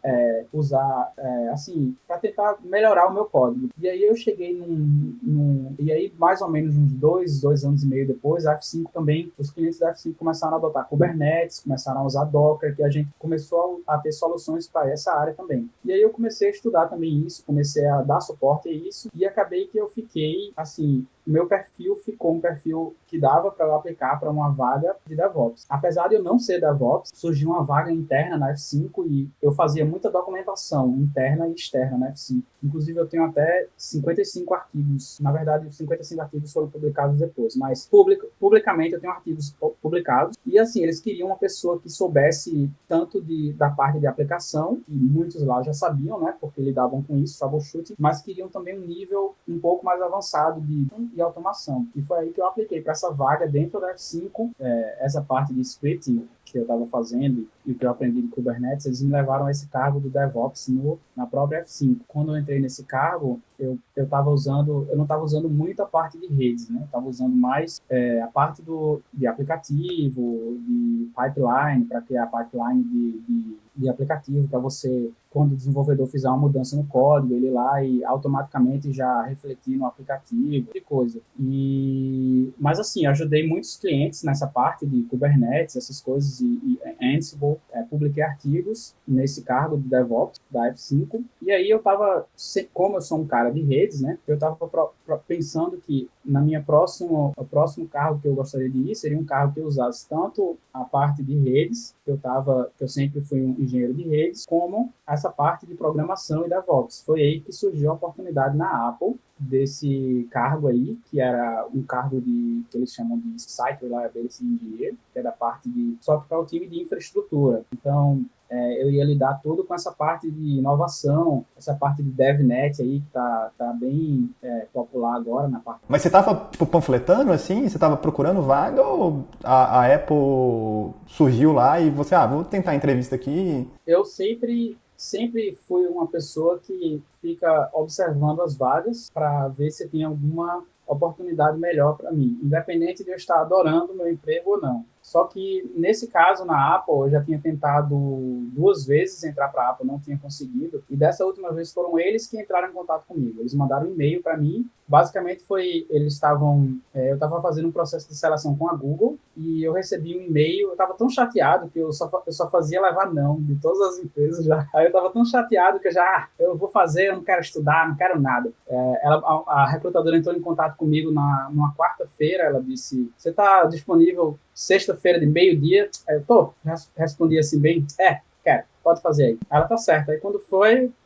para tentar melhorar o meu código. E aí eu cheguei e aí mais ou menos uns 2 anos e meio depois, a F5 também, os clientes da F5 começaram a adotar Kubernetes, começaram a usar Docker, que a gente começou a ter soluções para essa área também. E aí eu comecei a estudar também isso, comecei a dar suporte a isso, e acabei que eu fiquei, assim, meu perfil ficou um perfil que dava para eu aplicar para uma vaga de DevOps. Apesar de eu não ser DevOps, surgiu uma vaga interna na F5 e eu fazia muita documentação interna e externa na F5. Inclusive, eu tenho até 55 artigos. Na verdade, os 55 artigos foram publicados depois, mas publicamente eu tenho artigos publicados. E assim, eles queriam uma pessoa que soubesse tanto da parte de aplicação, que muitos lá já sabiam, né, porque lidavam com isso, troubleshooting, mas queriam também um nível um pouco mais avançado de automação. E foi aí que eu apliquei para essa vaga dentro da F5, essa parte de scripting que eu estava fazendo e o que eu aprendi de Kubernetes, eles me levaram a esse cargo do DevOps na própria F5. Quando eu entrei nesse cargo, eu não estava usando muito a parte de redes, né? Estava usando mais a parte de aplicativo, de pipeline, para criar pipeline de aplicativo, para você, quando o desenvolvedor fizer uma mudança no código, ele ir lá e automaticamente já refletir no aplicativo, e coisa. Mas assim, eu ajudei muitos clientes nessa parte de Kubernetes, essas coisas, e Ansible, publiquei artigos nesse cargo de DevOps da F5, e aí eu estava, como eu sou um cara de redes, né, eu estava pensando que o próximo cargo que eu gostaria de ir seria um cargo que eu usasse tanto a parte de redes, que eu sempre fui um engenheiro de redes, como essa parte de programação e DevOps. Foi aí que surgiu a oportunidade na Apple desse cargo aí, que era um cargo que eles chamam de Site Reliability Engineer, que é da parte só que para o time de infraestrutura. Então, eu ia lidar tudo com essa parte de inovação, essa parte de DevNet aí, que tá bem popular agora na parte. Mas você estava tipo, panfletando assim? Você estava procurando vaga ou a Apple surgiu lá e você, vou tentar a entrevista aqui? Eu sempre fui uma pessoa que fica observando as vagas para ver se tem alguma oportunidade melhor para mim, independente de eu estar adorando o meu emprego ou não. Só que, nesse caso, na Apple, eu já tinha tentado 2 vezes entrar para a Apple, não tinha conseguido. E dessa última vez foram eles que entraram em contato comigo. Eles mandaram um e-mail para mim. Basicamente, eu estava fazendo um processo de seleção com a Google e eu recebi um e-mail. Eu estava tão chateado que eu só fazia levar não de todas as empresas já. Aí eu estava tão chateado que eu vou fazer, eu não quero estudar, não quero nada. A recrutadora entrou em contato comigo numa quarta-feira. Ela disse, você está disponível sexta-feira de meio-dia? Eu respondi assim bem, quero, pode fazer aí. Ela tá certa. Aí quando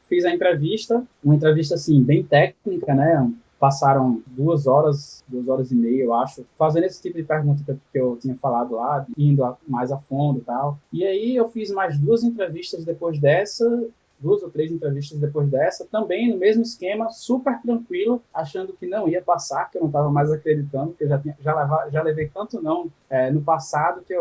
fiz a entrevista, uma entrevista assim, bem técnica, né? Passaram 2 horas e meia, eu acho, fazendo esse tipo de pergunta que eu tinha falado lá, indo mais a fundo e tal. E aí eu fiz mais 2 entrevistas depois dessa, 2 ou 3 entrevistas depois dessa, também no mesmo esquema, super tranquilo, achando que não ia passar, que eu não estava mais acreditando, que eu já levei tanto não no passado, que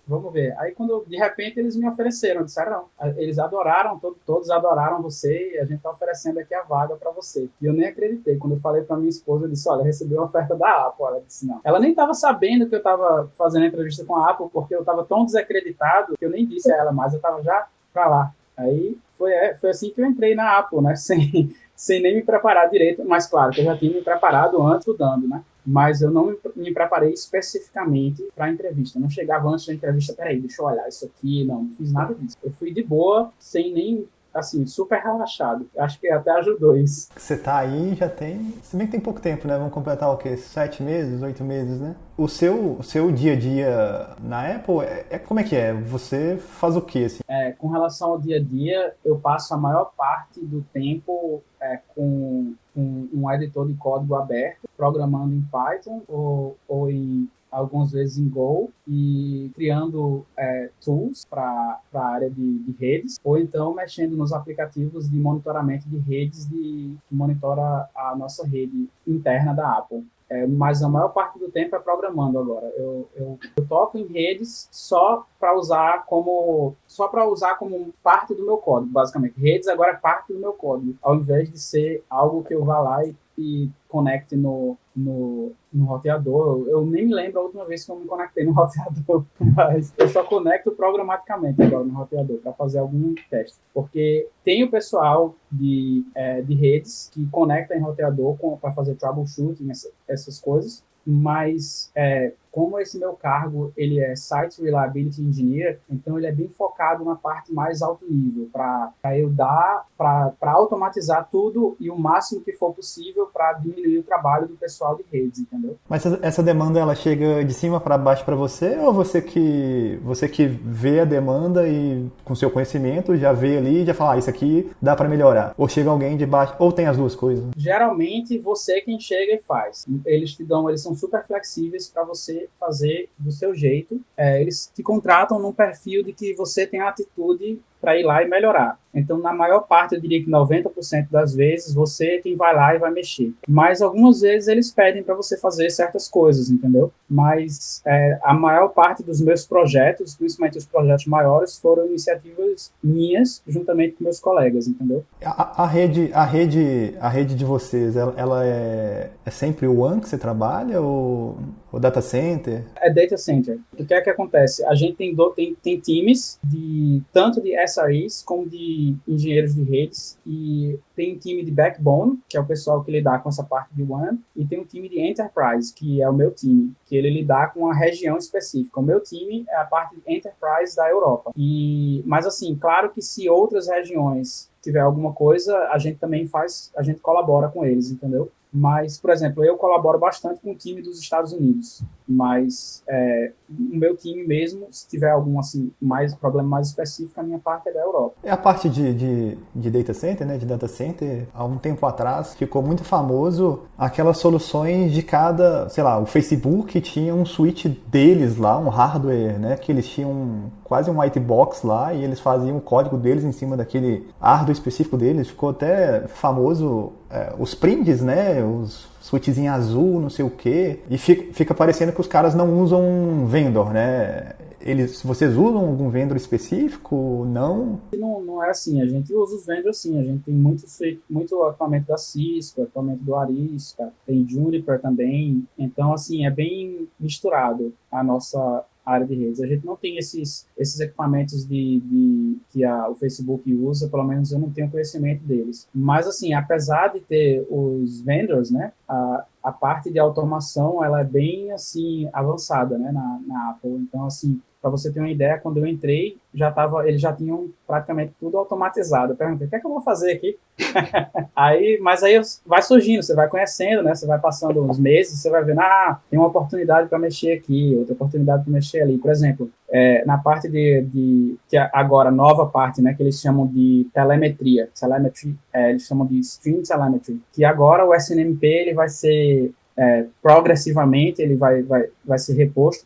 vamos ver. Aí quando, de repente, eles me ofereceram, disseram, não, eles adoraram, todos adoraram você, e a gente está oferecendo aqui a vaga para você. E eu nem acreditei. Quando eu falei para minha esposa, eu disse, olha, eu recebi uma oferta da Apple. Ela disse, não. Ela nem estava sabendo que eu estava fazendo a entrevista com a Apple, porque eu estava tão desacreditado que eu nem disse a ela, mas eu estava já para lá. Aí foi assim que eu entrei na Apple, né? Sem nem me preparar direito, mas claro que eu já tinha me preparado antes estudando, né? Mas eu não me preparei especificamente para a entrevista. Eu não chegava antes da entrevista, peraí, deixa eu olhar isso aqui, não fiz nada disso. Eu fui de boa, sem nem assim, super relaxado. Acho que até ajudou isso. Você tá aí já tem. Se bem que tem pouco tempo, né? Vamos completar o quê? 7 meses, 8 meses, né? O seu dia a dia na Apple, como é que é? Você faz o quê, assim? Com relação ao dia a dia, eu passo a maior parte do tempo com um editor de código aberto, programando em Python ou em algumas vezes em Go e criando tools para a área de redes, ou então mexendo nos aplicativos de monitoramento de redes que monitora a nossa rede interna da Apple. Mas a maior parte do tempo é programando agora. Eu toco em redes só para usar como parte do meu código, basicamente. Redes agora é parte do meu código, ao invés de ser algo que eu vá lá e conecte no roteador. Eu nem me lembro a última vez que eu me conectei no roteador, mas eu só conecto programaticamente agora no roteador para fazer algum teste. Porque tem o pessoal de redes que conecta em roteador para fazer troubleshooting, essas coisas, mas como esse meu cargo ele é Site Reliability Engineer, então ele é bem focado na parte mais alto nível, para automatizar tudo e o máximo que for possível para diminuir o trabalho do pessoal de redes, entendeu? Mas essa demanda ela chega de cima para baixo para você ou você que vê a demanda e com seu conhecimento já vê ali e já fala, isso aqui dá para melhorar? Ou chega alguém de baixo, ou tem as duas coisas? Geralmente você é quem chega e faz. Eles são super flexíveis para você fazer do seu jeito. Eles te contratam num perfil de que você tem a atitude para ir lá e melhorar. Então, na maior parte, eu diria que 90% das vezes, você é quem vai lá e vai mexer. Mas algumas vezes eles pedem para você fazer certas coisas, entendeu? Mas a maior parte dos meus projetos, principalmente os projetos maiores, foram iniciativas minhas, juntamente com meus colegas, entendeu? A rede de vocês, ela é sempre o WAN que você trabalha ou o data center? É data center. O que é que acontece? A gente tem times tanto de SREs como de engenheiros de redes, e tem um time de backbone, que é o pessoal que lidar com essa parte de WAN, e tem um time de enterprise, que é o meu time, que ele lidar com a região específica. O meu time é a parte de enterprise da Europa. Mas assim, claro que se outras regiões tiver alguma coisa, a gente colabora com eles, entendeu? Mas, por exemplo, eu colaboro bastante com o time dos Estados Unidos, mas o meu time mesmo, se tiver algum assim, problema mais específico, a minha parte é da Europa. É a parte de data center, né? De data center, há um tempo atrás ficou muito famoso aquelas soluções de cada, sei lá, o Facebook tinha um switch deles lá, um hardware, né? Que eles tinham quase um white box lá e eles faziam o código deles em cima daquele hardware específico deles. Ficou até famoso os prints, né? Os switchzinho azul, não sei o quê. E fica parecendo que os caras não usam um vendor, né? Vocês usam algum vendor específico? Não? Não é assim, a gente usa os vendors sim, a gente tem muito equipamento da Cisco, equipamento do Arista, tem Juniper também, então assim, é bem misturado a nossa área de redes. A gente não tem esses equipamentos que o Facebook usa, pelo menos eu não tenho conhecimento deles. Mas assim, apesar de ter os vendors, né, a parte de automação ela é bem assim avançada, né, na Apple. Então assim, para você ter uma ideia, quando eu entrei, eles já tinham praticamente tudo automatizado. Eu perguntei, o que é que eu vou fazer aqui? Mas aí vai surgindo, você vai conhecendo, né? Você vai passando uns meses, você vai vendo, tem uma oportunidade para mexer aqui, outra oportunidade para mexer ali. Por exemplo, na parte que agora, nova parte, né? Que eles chamam de telemetry, eles chamam de Stream Telemetry, que agora o SNMP ele vai ser progressivamente, ele vai ser reposto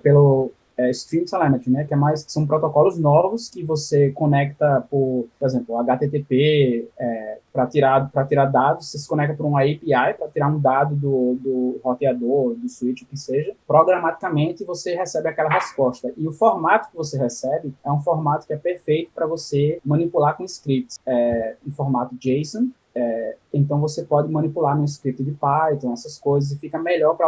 pelo Stream Telemetry, né, que são protocolos novos que você conecta por exemplo, HTTP, para tirar dados, você se conecta por uma API para tirar um dado do roteador, do switch, o que seja, programaticamente você recebe aquela resposta. E o formato que você recebe é um formato que é perfeito para você manipular com scripts, em formato JSON. Então você pode manipular no script de Python, essas coisas, e fica melhor para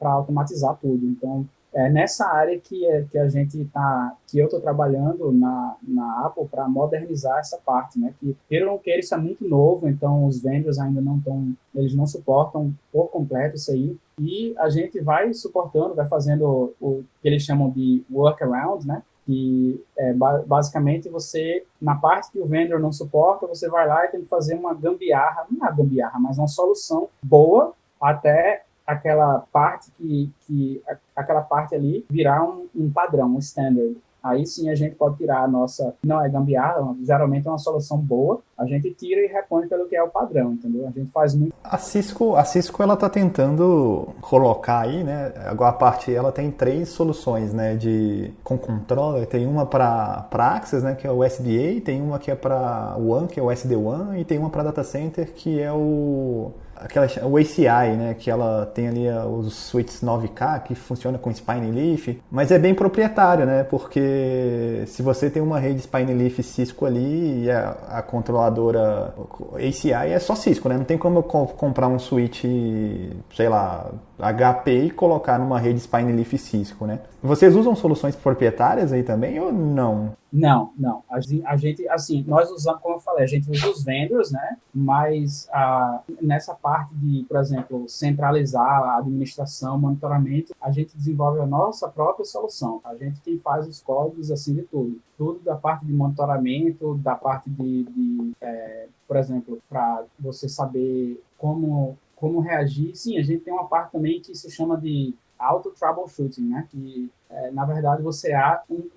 automatizar tudo. Então, é nessa área que eu estou trabalhando na Apple para modernizar essa parte, né? Que queira ou não queira, isso é muito novo, então os vendors ainda eles não suportam por completo isso aí. E a gente vai suportando, vai fazendo o que eles chamam de workaround, né? que basicamente você, na parte que o vendor não suporta, você vai lá e tem que fazer uma gambiarra, não é uma gambiarra, mas uma solução boa até aquela parte aquela parte ali virar um padrão, um standard. Aí sim a gente pode tirar a nossa, não é gambiarra, geralmente é uma solução boa, a gente tira e repõe pelo que é o padrão, entendeu? A gente faz muito. A Cisco ela tá tentando colocar aí, né? Agora a parte ela tem 3 soluções, né? Com controller, tem uma para Access, né? Que é o SDA, tem uma que é para WAN, que é o SD-WAN, e tem uma para Data Center que é o ACI, né, que ela tem ali os switches 9K que funciona com Spine Leaf, mas é bem proprietário, né, porque se você tem uma rede Spine Leaf Cisco ali e a controladora ACI é só Cisco, né, não tem como eu comprar um switch, sei lá, HP e colocar numa rede Spine Leaf Cisco, né. Vocês usam soluções proprietárias aí também ou não? Não, não. A gente, assim, nós usamos, como eu falei, a gente usa os vendors, né? Mas nessa parte de, por exemplo, centralizar a administração, monitoramento, a gente desenvolve a nossa própria solução. A gente quem faz os códigos, assim, de tudo. Tudo da parte de monitoramento, da parte por exemplo, para você saber como reagir. Sim, a gente tem uma parte também que se chama de auto-troubleshooting, né? Que, na verdade,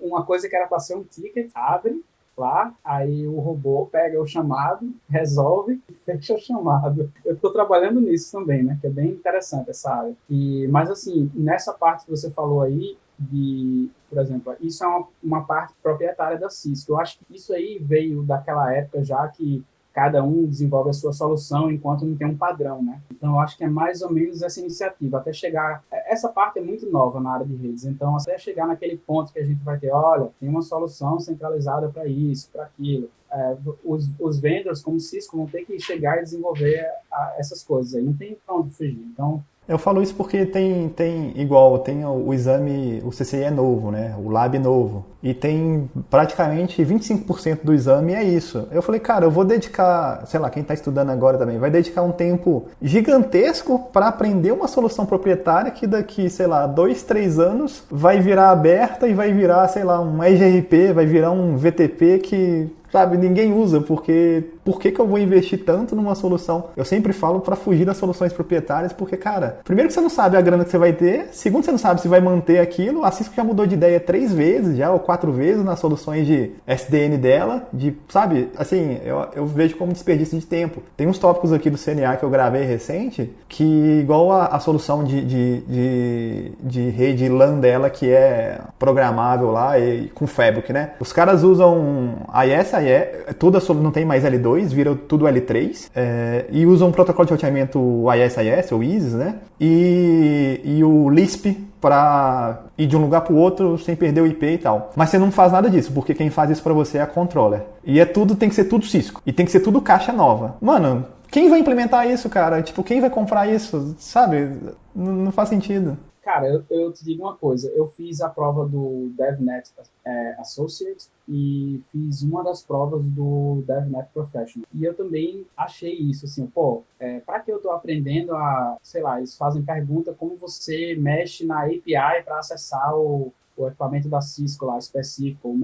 uma coisa que era para ser um ticket, abre lá, aí o robô pega o chamado, resolve e fecha o chamado. Eu estou trabalhando nisso também, né? Que é bem interessante essa área. Mas, assim, nessa parte que você falou aí, por exemplo, isso é uma parte proprietária da Cisco. Eu acho que isso aí veio daquela época já que cada um desenvolve a sua solução enquanto não tem um padrão, né? Então, eu acho que é mais ou menos essa iniciativa, até chegar... Essa parte é muito nova na área de redes, então, até chegar naquele ponto que a gente vai ter, olha, tem uma solução centralizada para isso, para aquilo. Os vendors, como Cisco, vão ter que chegar e desenvolver essas coisas aí, não tem para onde fugir. Então, Eu falo isso porque tem o exame, o CCI é novo, né? O lab novo. E tem praticamente 25% do exame é isso. Eu falei, cara, eu vou dedicar, sei lá, quem está estudando agora também, vai dedicar um tempo gigantesco para aprender uma solução proprietária que daqui, sei lá, 2, 3 anos vai virar aberta e vai virar, sei lá, um EGRP, vai virar um VTP que... Sabe, ninguém usa, porque por que eu vou investir tanto numa solução? Eu sempre falo para fugir das soluções proprietárias, porque, cara, primeiro que você não sabe a grana que você vai ter, segundo você não sabe se vai manter aquilo, a Cisco já mudou de ideia 3 vezes, já, ou 4 vezes nas soluções de SDN dela, sabe, assim, eu vejo como desperdício de tempo. Tem uns tópicos aqui do CNA que eu gravei recente, que igual a solução de rede LAN dela, que é programável lá, com Fabric, né? Os caras usam ISIE, não tem mais L2, vira tudo L3, e usam um protocolo de roteamento ISIS, ou ISIS, né? E o Lisp para ir de um lugar para o outro sem perder o IP e tal. Mas você não faz nada disso, porque quem faz isso para você é a controller. E tem que ser tudo Cisco. E tem que ser tudo caixa nova. Mano, quem vai implementar isso, cara? Tipo, quem vai comprar isso? Sabe? Não faz sentido. Cara, eu te digo uma coisa, eu fiz a prova do DevNet Associate e fiz uma das provas do DevNet Professional. E eu também achei isso, assim, para que eu estou aprendendo sei lá, eles fazem pergunta como você mexe na API para acessar o equipamento da Cisco lá específico, o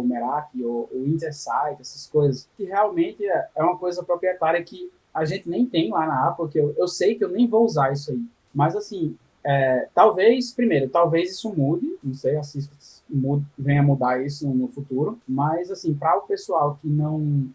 Meraki, o Intersite, essas coisas, que realmente é uma coisa proprietária que a gente nem tem lá na Apple, que eu sei que eu nem vou usar isso aí. Mas, assim, talvez isso mude, não sei, a Cisco venha mudar isso no futuro, mas, assim, para o pessoal que não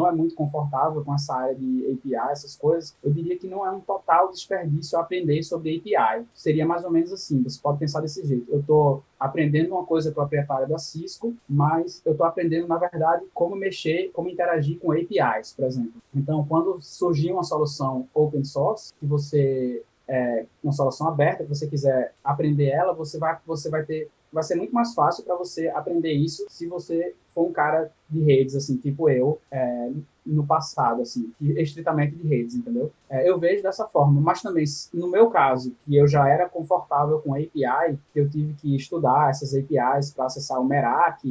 é muito confortável com essa área de API, essas coisas, eu diria que não é um total desperdício aprender sobre API. Seria mais ou menos assim, você pode pensar desse jeito. Eu estou aprendendo uma coisa proprietária da Cisco, mas eu estou aprendendo, na verdade, como mexer, como interagir com APIs, por exemplo. Então, quando surgir uma solução open source, que você... uma solução aberta, que você quiser aprender ela, vai ser muito mais fácil para você aprender isso se você for um cara de redes, assim, tipo eu, no passado, assim, estritamente de redes, entendeu? Eu vejo dessa forma, mas também, no meu caso, que eu já era confortável com API, que eu tive que estudar essas APIs para acessar o Merak,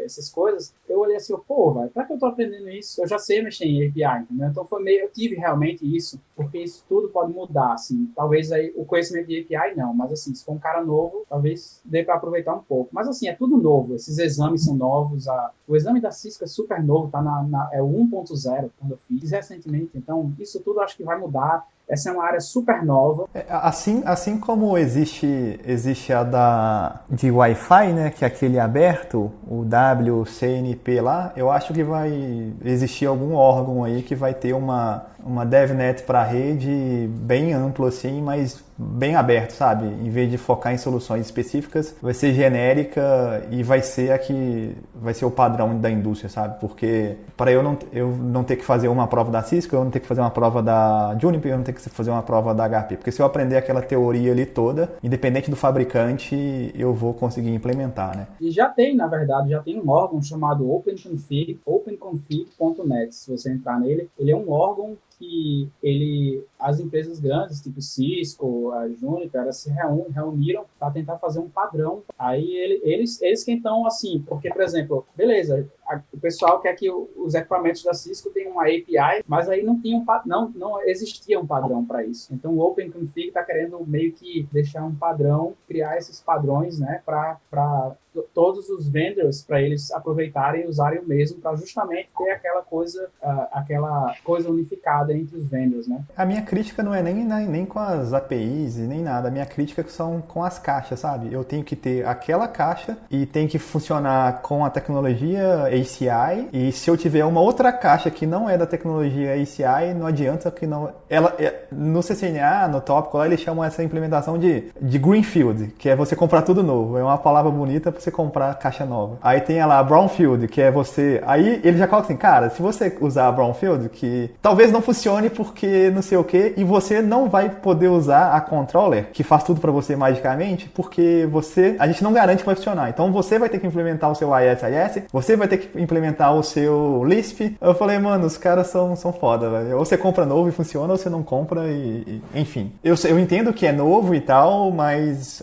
essas coisas, eu olhei assim, pô, velho, para que eu tô aprendendo isso? Eu já sei mexer em API, entendeu? Então foi meio, eu tive realmente isso, porque isso tudo pode mudar, assim, talvez aí o conhecimento de API não, mas assim, se for um cara novo, talvez dê para aproveitar um pouco. Mas assim, é tudo novo, esses exames são novos, o exame da Cisco é super novo, tá é o 1.0, quando eu fiz recentemente, então isso tudo acho que vai mudar. Essa é uma área super nova. Assim como existe a de Wi-Fi, né, que é aquele aberto, o WCNP lá, eu acho que vai existir algum órgão aí que vai ter uma DevNet para rede bem amplo assim, mas bem aberto, sabe? Em vez de focar em soluções específicas, vai ser genérica e vai ser o padrão da indústria, sabe? Porque para eu não ter que fazer uma prova da Cisco, eu não ter que fazer uma prova da Juniper, eu não ter que fazer uma prova da HP. Porque se eu aprender aquela teoria ali toda, independente do fabricante, eu vou conseguir implementar, né? E já tem, na verdade, já tem um órgão chamado OpenConfig, openconfig.net. Se você entrar nele, ele é um órgão que as empresas grandes, tipo Cisco, a Juniper, elas se reuniram para tentar fazer um padrão. Aí eles que estão assim, porque, por exemplo, beleza, o pessoal quer que os equipamentos da Cisco tenham uma API, mas aí não existia um padrão para isso. Então o OpenConfig está querendo meio que deixar um padrão, criar esses padrões, né, para todos os vendors, para eles aproveitarem e usarem o mesmo, para justamente ter aquela coisa unificada entre os vendors, né? A minha crítica não é nem com as APIs e nem nada, a minha crítica são com as caixas, sabe? Eu tenho que ter aquela caixa e tem que funcionar com a tecnologia ACI, e se eu tiver uma outra caixa que não é da tecnologia ACI, não adianta que não... no CCNA, no tópico lá, eles chamam essa implementação de Greenfield, que é você comprar tudo novo, é uma palavra bonita para você comprar caixa nova. Aí tem lá Brownfield, que é você... Aí ele já coloca assim, cara, se você usar Brownfield, que talvez não funcione porque não sei o que, e você não vai poder usar a controller, que faz tudo para você magicamente, porque a gente não garante que vai funcionar. Então você vai ter que implementar o seu ISIS, você vai ter que implementar o seu Lisp. Eu falei, mano, os caras são foda, velho. Ou você compra novo e funciona, ou você não compra enfim. Eu entendo que é novo e tal, mas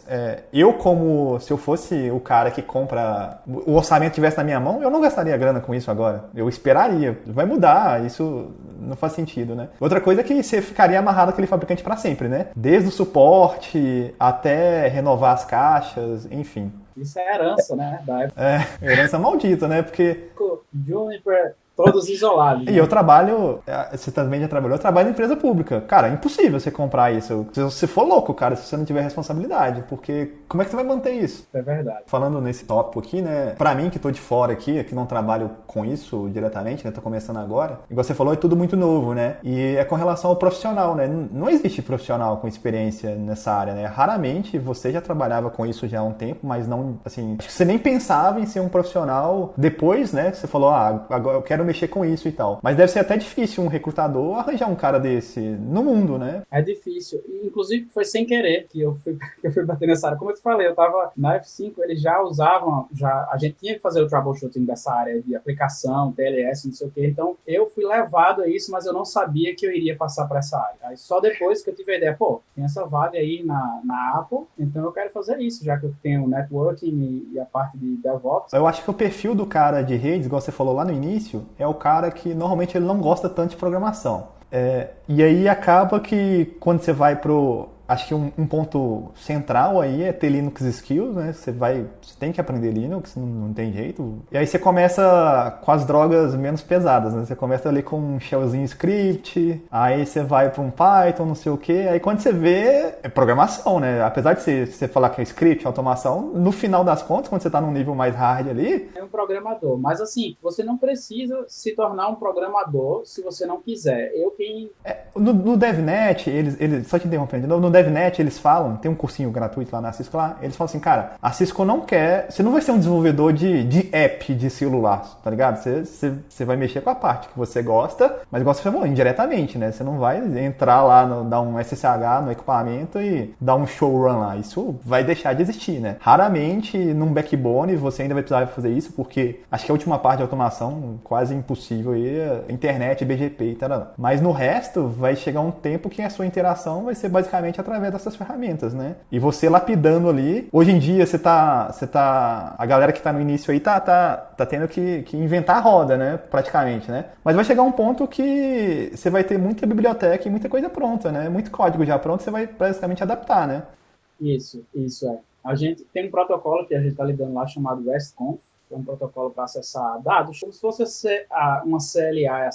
se eu fosse o cara que compra, o orçamento tivesse na minha mão, eu não gastaria grana com isso agora. Eu esperaria. Vai mudar, isso não faz sentido, né? Outra coisa é que você ficaria amarrado àquele fabricante para sempre, né? Desde o suporte até renovar as caixas, enfim. Isso é herança, né? Da época. Herança maldita, né? Porque... Juniper, todos isolados. E eu trabalho, você também já trabalhou, eu trabalho em empresa pública. Cara, é impossível você comprar isso. Se você for louco, cara, se você não tiver responsabilidade. Porque como é que você vai manter isso? É verdade. Falando nesse tópico aqui, né? Pra mim, que tô de fora aqui, que não trabalho com isso diretamente, né? Tô começando agora. Igual você falou, é tudo muito novo, né? E é com relação ao profissional, né? Não existe profissional com experiência nessa área, né? Raramente você já trabalhava com isso já há um tempo, mas não, assim... Acho que você nem pensava em ser um profissional depois, né? Que você falou, agora eu quero mexer com isso e tal. Mas deve ser até difícil um recrutador arranjar um cara desse no mundo, né? É difícil. E, inclusive, foi sem querer que eu fui bater nessa área. Como eu te falei, eu tava na F5, eles já usavam, a gente tinha que fazer o troubleshooting dessa área de aplicação, TLS, não sei o quê. Então, eu fui levado a isso, mas eu não sabia que eu iria passar para essa área. Aí, só depois que eu tive a ideia, tem essa vaga aí na Apple, então eu quero fazer isso, já que eu tenho networking e a parte de DevOps. Eu acho que o perfil do cara de redes, igual você falou lá no início, é o cara que normalmente ele não gosta tanto de programação. E aí acaba que quando você vai pro... Acho que um ponto central aí é ter Linux Skills, né? Você tem que aprender Linux, não tem jeito. E aí você começa com as drogas menos pesadas, né? Você começa ali com um shellzinho script, aí você vai para um Python, não sei o quê. Aí quando você vê, é programação, né? Apesar de você falar que é script, automação, no final das contas, quando você tá num nível mais hard ali... É um programador. Mas assim, você não precisa se tornar um programador se você não quiser. No DevNet, só te interrompendo de novo, no DevNet eles falam, tem um cursinho gratuito lá na Cisco lá, eles falam assim, cara, a Cisco não quer, você não vai ser um desenvolvedor de app de celular, tá ligado? Você vai mexer com a parte que você gosta, mas gosta de fazer indiretamente, né? Você não vai entrar lá, dar um SSH no equipamento e dar um showrun lá. Isso vai deixar de existir, né? Raramente, num backbone, você ainda vai precisar fazer isso, porque acho que a última parte de automação quase impossível aí, internet, BGP e tal. Mas no resto, vai chegar um tempo que a sua interação vai ser basicamente através dessas ferramentas, né? E você lapidando ali. Hoje em dia, a galera que tá no início aí tá tendo que inventar a roda, né? Praticamente, né? Mas vai chegar um ponto que você vai ter muita biblioteca e muita coisa pronta, né? Muito código já pronto, você vai basicamente adaptar, né? Isso é. A gente tem um protocolo que a gente está lidando lá chamado RESTconf, que é um protocolo para acessar dados, como se fosse uma CLA,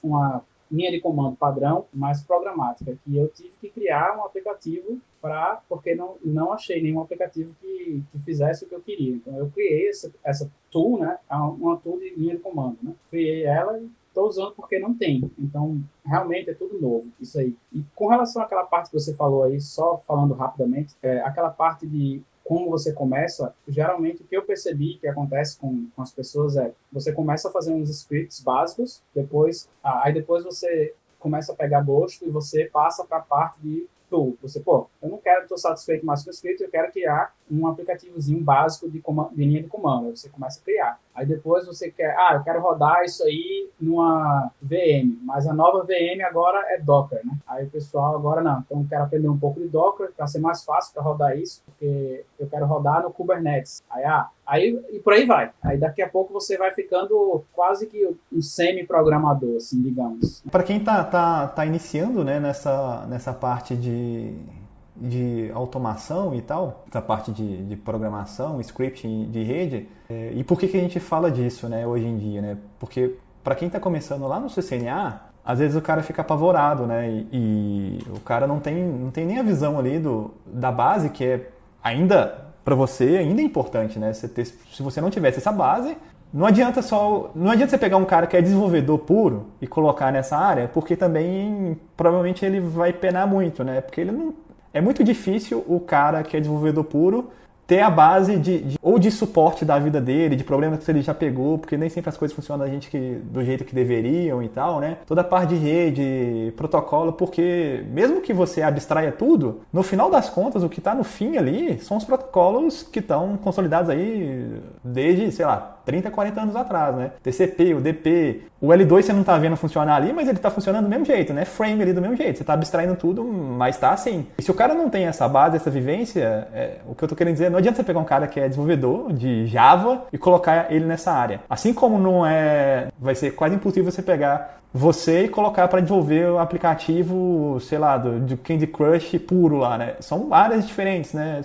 uma linha de comando padrão, mais programática, que eu tive que criar um aplicativo porque não achei nenhum aplicativo que fizesse o que eu queria. Então, eu criei essa tool, né, uma tool de linha de comando, né? Criei ela e estou usando porque não tem. Então, realmente é tudo novo, isso aí. E com relação àquela parte que você falou aí, só falando rapidamente, aquela parte de como você começa, geralmente o que eu percebi que acontece com as pessoas você começa a fazer uns scripts básicos, aí depois você começa a pegar gosto e você passa para a parte de tool. Eu não estou satisfeito mais com o script, eu quero criar um aplicativozinho básico de linha de comando. Aí você começa a criar. Aí depois você eu quero rodar isso aí numa VM, mas a nova VM agora é Docker, né? Aí o pessoal agora não. Então eu quero aprender um pouco de Docker para ser mais fácil para rodar isso, porque eu quero rodar no Kubernetes. Aí e por aí vai. Aí daqui a pouco você vai ficando quase que um semi-programador, assim, digamos. Para quem tá iniciando, né, nessa parte de automação e tal, essa parte de programação, scripting de rede, e por que a gente fala disso, né, hoje em dia, né? Porque para quem está começando lá no CCNA, às vezes o cara fica apavorado, né, e o cara não tem nem a visão ali da base, que é ainda, para você, ainda é importante, né? Se você não tivesse essa base, não adianta você pegar um cara que é desenvolvedor puro e colocar nessa área, porque também provavelmente ele vai penar muito, né? Porque ele não é muito difícil o cara que é desenvolvedor puro ter a base ou de suporte da vida dele, de problemas que ele já pegou, porque nem sempre as coisas funcionam do jeito que deveriam e tal, né? Toda a parte de rede, protocolo, porque mesmo que você abstraia tudo, no final das contas, o que está no fim ali são os protocolos que estão consolidados aí desde, sei lá, 30, 40 anos atrás, né? TCP, o DP, o L2 você não tá vendo funcionar ali, mas ele tá funcionando do mesmo jeito, né? Frame ali do mesmo jeito, você tá abstraindo tudo, mas tá assim. E se o cara não tem essa base, essa vivência, o que eu tô querendo dizer, não adianta você pegar um cara que é desenvolvedor de Java e colocar ele nessa área. Assim como vai ser quase impossível você pegar você e colocar para desenvolver o aplicativo, sei lá, do Candy Crush puro lá, né? São áreas diferentes, né?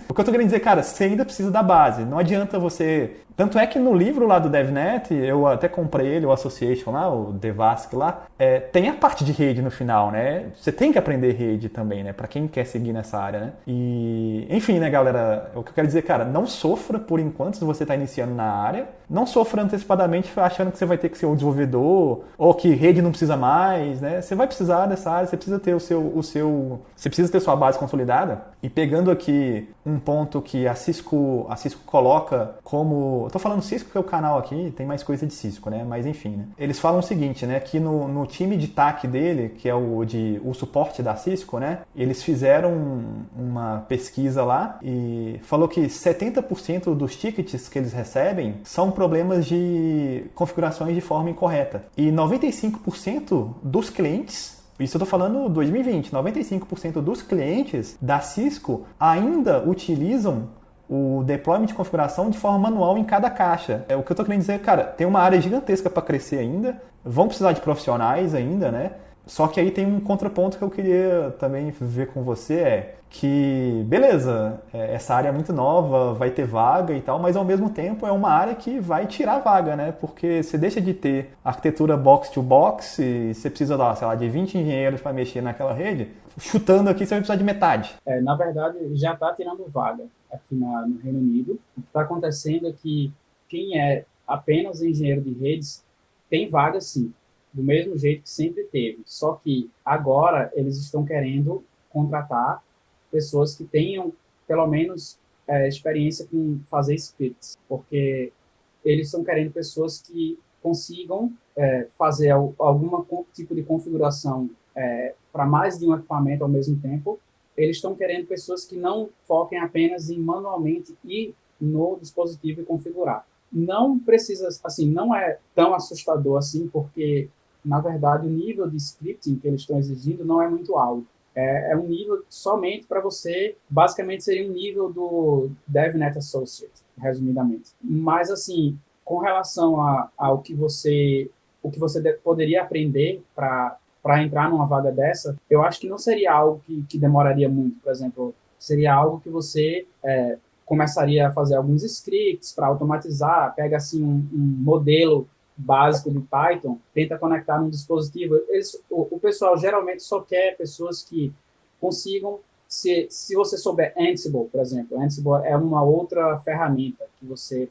O que eu tô querendo dizer, cara, você ainda precisa da base. Não adianta você... Tanto é que no livro lá do DevNet, eu até comprei ele, o Association lá, o Devask lá, tem a parte de rede no final, né? Você tem que aprender rede também, né? Pra quem quer seguir nessa área, né? E, enfim, né, galera? O que eu quero dizer, cara, não sofra por enquanto se você tá iniciando na área. Não sofra antecipadamente achando que você vai ter que ser um desenvolvedor ou que rede não precisa mais, né? Você vai precisar dessa área, você precisa ter você precisa ter sua base consolidada. E pegando aqui um ponto que a Cisco coloca como... Eu tô falando Cisco porque é o canal aqui, tem mais coisa de Cisco, né? Mas enfim, né? Eles falam o seguinte, né? Que no time de TAC dele, que é o suporte da Cisco, né? Eles fizeram uma pesquisa lá e falou que 70% dos tickets que eles recebem são problemas de configurações de forma incorreta. E 95% dos clientes... Isso eu estou falando 2020, 95% dos clientes da Cisco ainda utilizam o deployment de configuração de forma manual em cada caixa. O que eu estou querendo dizer, cara, tem uma área gigantesca para crescer ainda, vão precisar de profissionais ainda, né? Só que aí tem um contraponto que eu queria também ver com você, que, beleza, essa área é muito nova, vai ter vaga e tal, mas ao mesmo tempo é uma área que vai tirar vaga, né? Porque você deixa de ter arquitetura box-to-box e você precisa, sei lá, de 20 engenheiros para mexer naquela rede, chutando aqui você vai precisar de metade. Na verdade, já está tirando vaga aqui no Reino Unido. O que está acontecendo é que quem é apenas engenheiro de redes tem vaga sim, do mesmo jeito que sempre teve. Só que agora eles estão querendo contratar pessoas que tenham, pelo menos, experiência com fazer scripts, porque eles estão querendo pessoas que consigam fazer algum tipo de configuração para mais de um equipamento ao mesmo tempo. Eles estão querendo pessoas que não foquem apenas em manualmente ir no dispositivo e configurar. Não precisa, assim, não é tão assustador assim, porque, na verdade, o nível de scripting que eles estão exigindo não é muito alto. É um nível somente para você, basicamente seria um nível do DevNet Associate, resumidamente. Mas, assim, com relação ao que você poderia aprender para entrar numa vaga dessa, eu acho que não seria algo que demoraria muito. Por exemplo, seria algo que você começaria a fazer alguns scripts para automatizar, pega assim um modelo básico de Python, tenta conectar num dispositivo. O pessoal geralmente só quer pessoas que consigam, se você souber Ansible, por exemplo, Ansible é uma outra ferramenta que você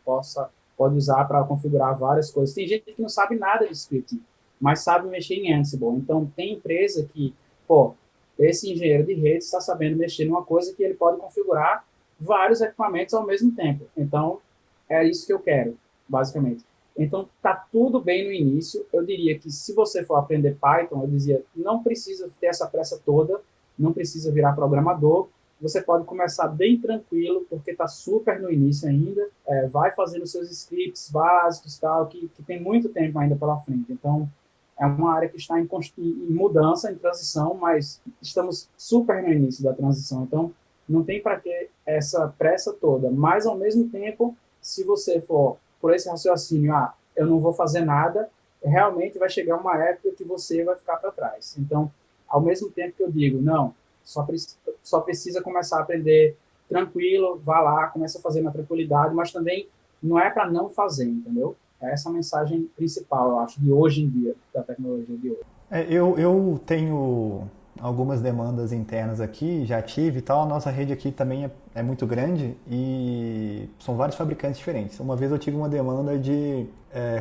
pode usar para configurar várias coisas. Tem gente que não sabe nada de scripting, mas sabe mexer em Ansible. Então, tem empresa que, esse engenheiro de rede está sabendo mexer numa coisa que ele pode configurar vários equipamentos ao mesmo tempo. Então, é isso que eu quero, basicamente. Então, tá tudo bem no início. Eu diria que se você for aprender Python, eu dizia, não precisa ter essa pressa toda, não precisa virar programador, você pode começar bem tranquilo, porque está super no início ainda, vai fazendo seus scripts básicos, tal, que tem muito tempo ainda pela frente. Então, é uma área que está em mudança, em transição, mas estamos super no início da transição. Então, não tem para que essa pressa toda. Mas, ao mesmo tempo, se você for por esse raciocínio, eu não vou fazer nada, realmente vai chegar uma época que você vai ficar para trás. Então, ao mesmo tempo que eu digo, não, só precisa começar a aprender tranquilo, vá lá, começa a fazer na tranquilidade, mas também não é para não fazer, entendeu? É essa a mensagem principal, eu acho, de hoje em dia, da tecnologia de hoje. Eu tenho algumas demandas internas aqui, já tive e tal. A nossa rede aqui também é muito grande e são vários fabricantes diferentes. Uma vez eu tive uma demanda de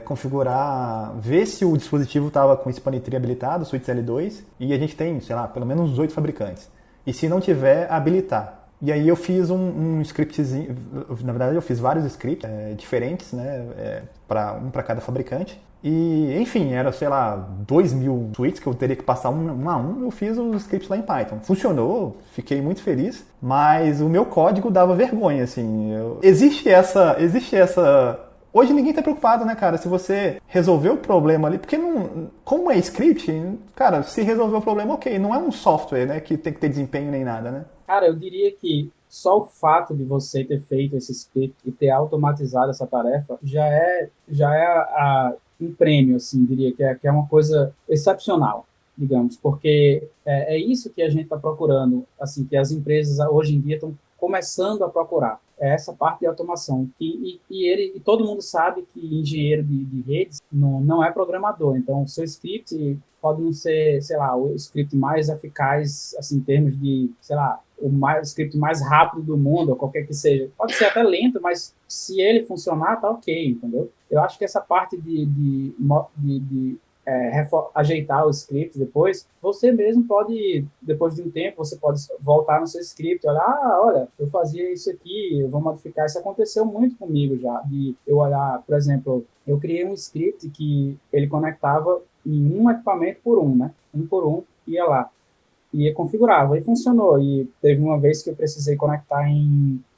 configurar, ver se o dispositivo estava com Spanner habilitado, Switch L2, e a gente tem, sei lá, pelo menos uns 8 fabricantes. E se não tiver, habilitar. E aí eu fiz um scriptzinho, na verdade eu fiz vários scripts diferentes, né, um para cada fabricante. E, enfim, era, sei lá, 2.000 tweets que eu teria que passar um a um. Eu fiz os scripts lá em Python. Funcionou, fiquei muito feliz, mas o meu código dava vergonha, assim. Existe essa... Hoje ninguém tá preocupado, né, cara? Se você resolver o problema ali, porque como é script, cara, se resolver o problema, ok. Não é um software, né, que tem que ter desempenho nem nada, né? Cara, eu diria que só o fato de você ter feito esse script e ter automatizado essa tarefa já é um prêmio, assim, diria, que é uma coisa excepcional, digamos, porque é isso que a gente está procurando, assim, que as empresas hoje em dia estão começando a procurar, é essa parte de automação, e todo mundo sabe que engenheiro de redes não é programador, então o seu script pode não ser, sei lá, o script mais eficaz, assim, em termos de, sei lá, o script mais rápido do mundo, ou qualquer que seja. Pode ser até lento, mas se ele funcionar, tá ok, entendeu? Eu acho que essa parte de ajeitar o script depois, você mesmo pode, depois de um tempo, você pode voltar no seu script, olhar, olha, eu fazia isso aqui, eu vou modificar. Isso aconteceu muito comigo já, de eu olhar, por exemplo, eu criei um script que ele conectava em um equipamento por um, né? Um por um, ia lá. E configurava, e funcionou. E teve uma vez que eu precisei conectar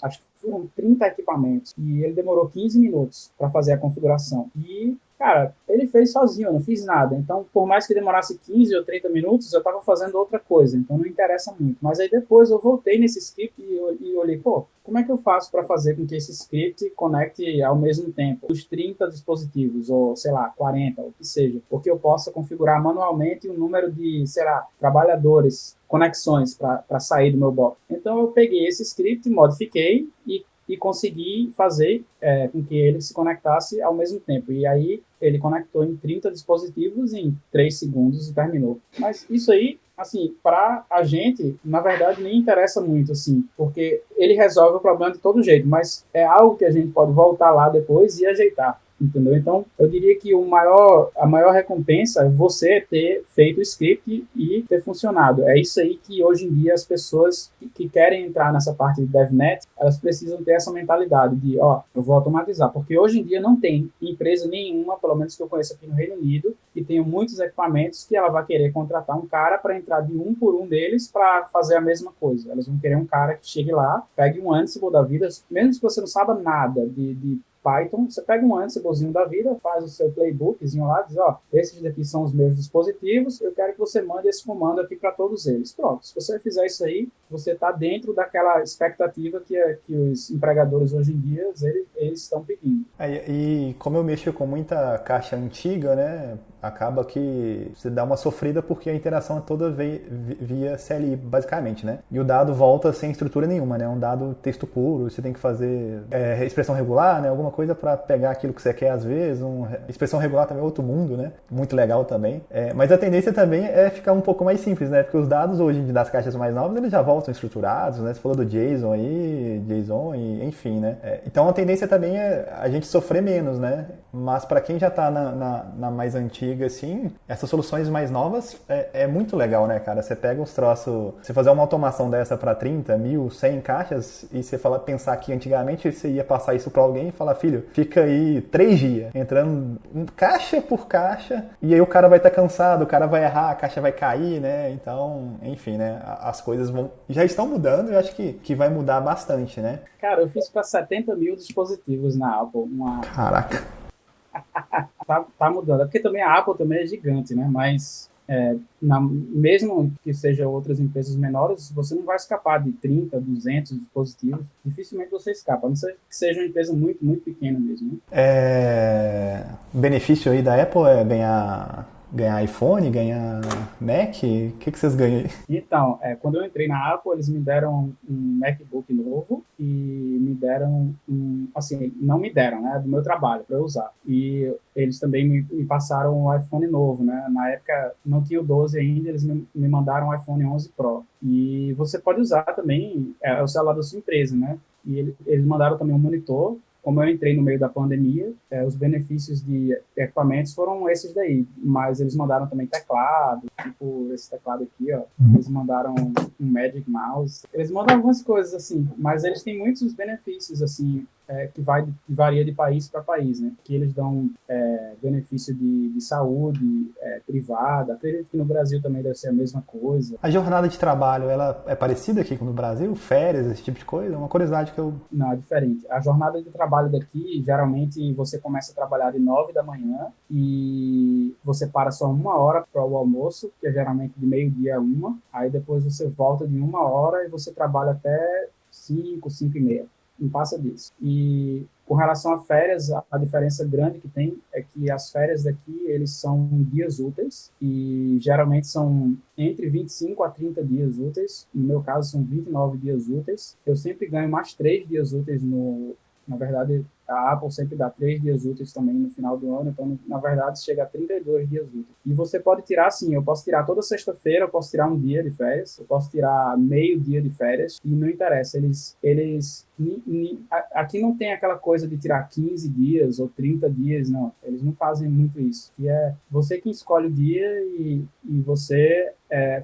acho que foram 30 equipamentos, e ele demorou 15 minutos para fazer a configuração. E, cara, ele fez sozinho, eu não fiz nada. Então, por mais que demorasse 15 ou 30 minutos, eu estava fazendo outra coisa, então não interessa muito. Mas aí depois eu voltei nesse script e olhei, como é que eu faço para fazer com que esse script conecte ao mesmo tempo os 30 dispositivos, ou sei lá, 40, ou o que seja, porque eu possa configurar manualmente o número de, sei lá, trabalhadores, conexões para sair do meu box. Então eu peguei esse script, modifiquei e consegui fazer com que ele se conectasse ao mesmo tempo. E aí ele conectou em 30 dispositivos em 3 segundos e terminou. Mas isso aí, assim, para a gente, na verdade, nem interessa muito, assim, porque ele resolve o problema de todo jeito, mas é algo que a gente pode voltar lá depois e ajeitar, entendeu? Então, eu diria que a maior recompensa é você ter feito o script e ter funcionado. É isso aí que hoje em dia as pessoas que querem entrar nessa parte de DevNet, elas precisam ter essa mentalidade de, eu vou automatizar, porque hoje em dia não tem empresa nenhuma, pelo menos que eu conheço aqui no Reino Unido, que tenha muitos equipamentos que ela vai querer contratar um cara para entrar de um por um deles para fazer a mesma coisa. Elas vão querer um cara que chegue lá, pegue um Ansible da vida, mesmo que você não saiba nada de Python, você pega um Ansiblezinho da vida, faz o seu playbookzinho lá, diz, esses daqui são os meus dispositivos, eu quero que você mande esse comando aqui para todos eles. Pronto, se você fizer isso aí, você está dentro daquela expectativa que os empregadores hoje em dia, eles estão pedindo. E como eu mexo com muita caixa antiga, né, acaba que você dá uma sofrida porque a interação é toda via CLI, basicamente, né? E o dado volta sem estrutura nenhuma, né? É um dado texto puro, você tem que fazer expressão regular, né? Alguma coisa para pegar aquilo que você quer às vezes. Expressão regular também é outro mundo, né? Muito legal também. Mas a tendência também é ficar um pouco mais simples, né? Porque os dados hoje das caixas mais novas, eles já voltam estruturados, né? Você falou do JSON aí, JSON, e enfim, né? Então a tendência também é a gente sofrer menos, né? Mas para quem já está na mais antiga, assim, essas soluções mais novas é muito legal, né, cara? Você pega uns troços, você fazer uma automação dessa para 30, 1.000, 100 caixas e você pensar que antigamente você ia passar isso para alguém e falar, filho, fica aí 3 dias, entrando caixa por caixa, e aí o cara vai estar cansado, o cara vai errar, a caixa vai cair, né? Então, enfim, né? As coisas já estão mudando e eu acho que vai mudar bastante, né? Cara, eu fiz para 70 mil dispositivos na Apple. Caraca. Tá mudando. É porque também a Apple também é gigante, né? Mas mesmo que sejam outras empresas menores, você não vai escapar de 30, 200 dispositivos. Dificilmente você escapa, a não ser que seja uma empresa muito, muito pequena mesmo. Né? O benefício aí da Apple é ganhar iPhone, ganhar Mac? O que vocês ganham aí? Então, quando eu entrei na Apple, eles me deram um MacBook novo e me deram assim, não me deram, né, do meu trabalho para eu usar. E eles também me passaram um iPhone novo, né? Na época não tinha o 12 ainda, eles me mandaram um iPhone 11 Pro. E você pode usar também, o celular da sua empresa, né? E eles mandaram também um monitor. Como eu entrei no meio da pandemia, os benefícios de equipamentos foram esses daí, mas eles mandaram também teclado, tipo esse teclado aqui, eles mandaram um Magic Mouse, eles mandam algumas coisas assim, mas eles têm muitos benefícios assim, que varia de país para país, né? Que eles dão benefício de saúde privada. Acredito que no Brasil também deve ser a mesma coisa. A jornada de trabalho, ela é parecida aqui com no Brasil? Férias, esse tipo de coisa? É uma curiosidade que eu... Não, é diferente. A jornada de trabalho daqui, geralmente você começa a trabalhar de 9 da manhã e você para só 1 hora para o almoço, que é geralmente de meio-dia a 1. Aí depois você volta de 1 hora e você trabalha até 5, 5:30. Não passa disso. E com relação a férias, a diferença grande que tem é que as férias daqui, eles são dias úteis e geralmente são entre 25 a 30 dias úteis. No meu caso, são 29 dias úteis. Eu sempre ganho mais 3 dias úteis na verdade, a Apple sempre dá 3 dias úteis também no final do ano, então, na verdade, chega a 32 dias úteis. E você pode tirar, sim, eu posso tirar toda sexta-feira, eu posso tirar um dia de férias, eu posso tirar meio dia de férias, e não interessa, aqui não tem aquela coisa de tirar 15 dias ou 30 dias, não, eles não fazem muito isso, que é você quem escolhe o dia e você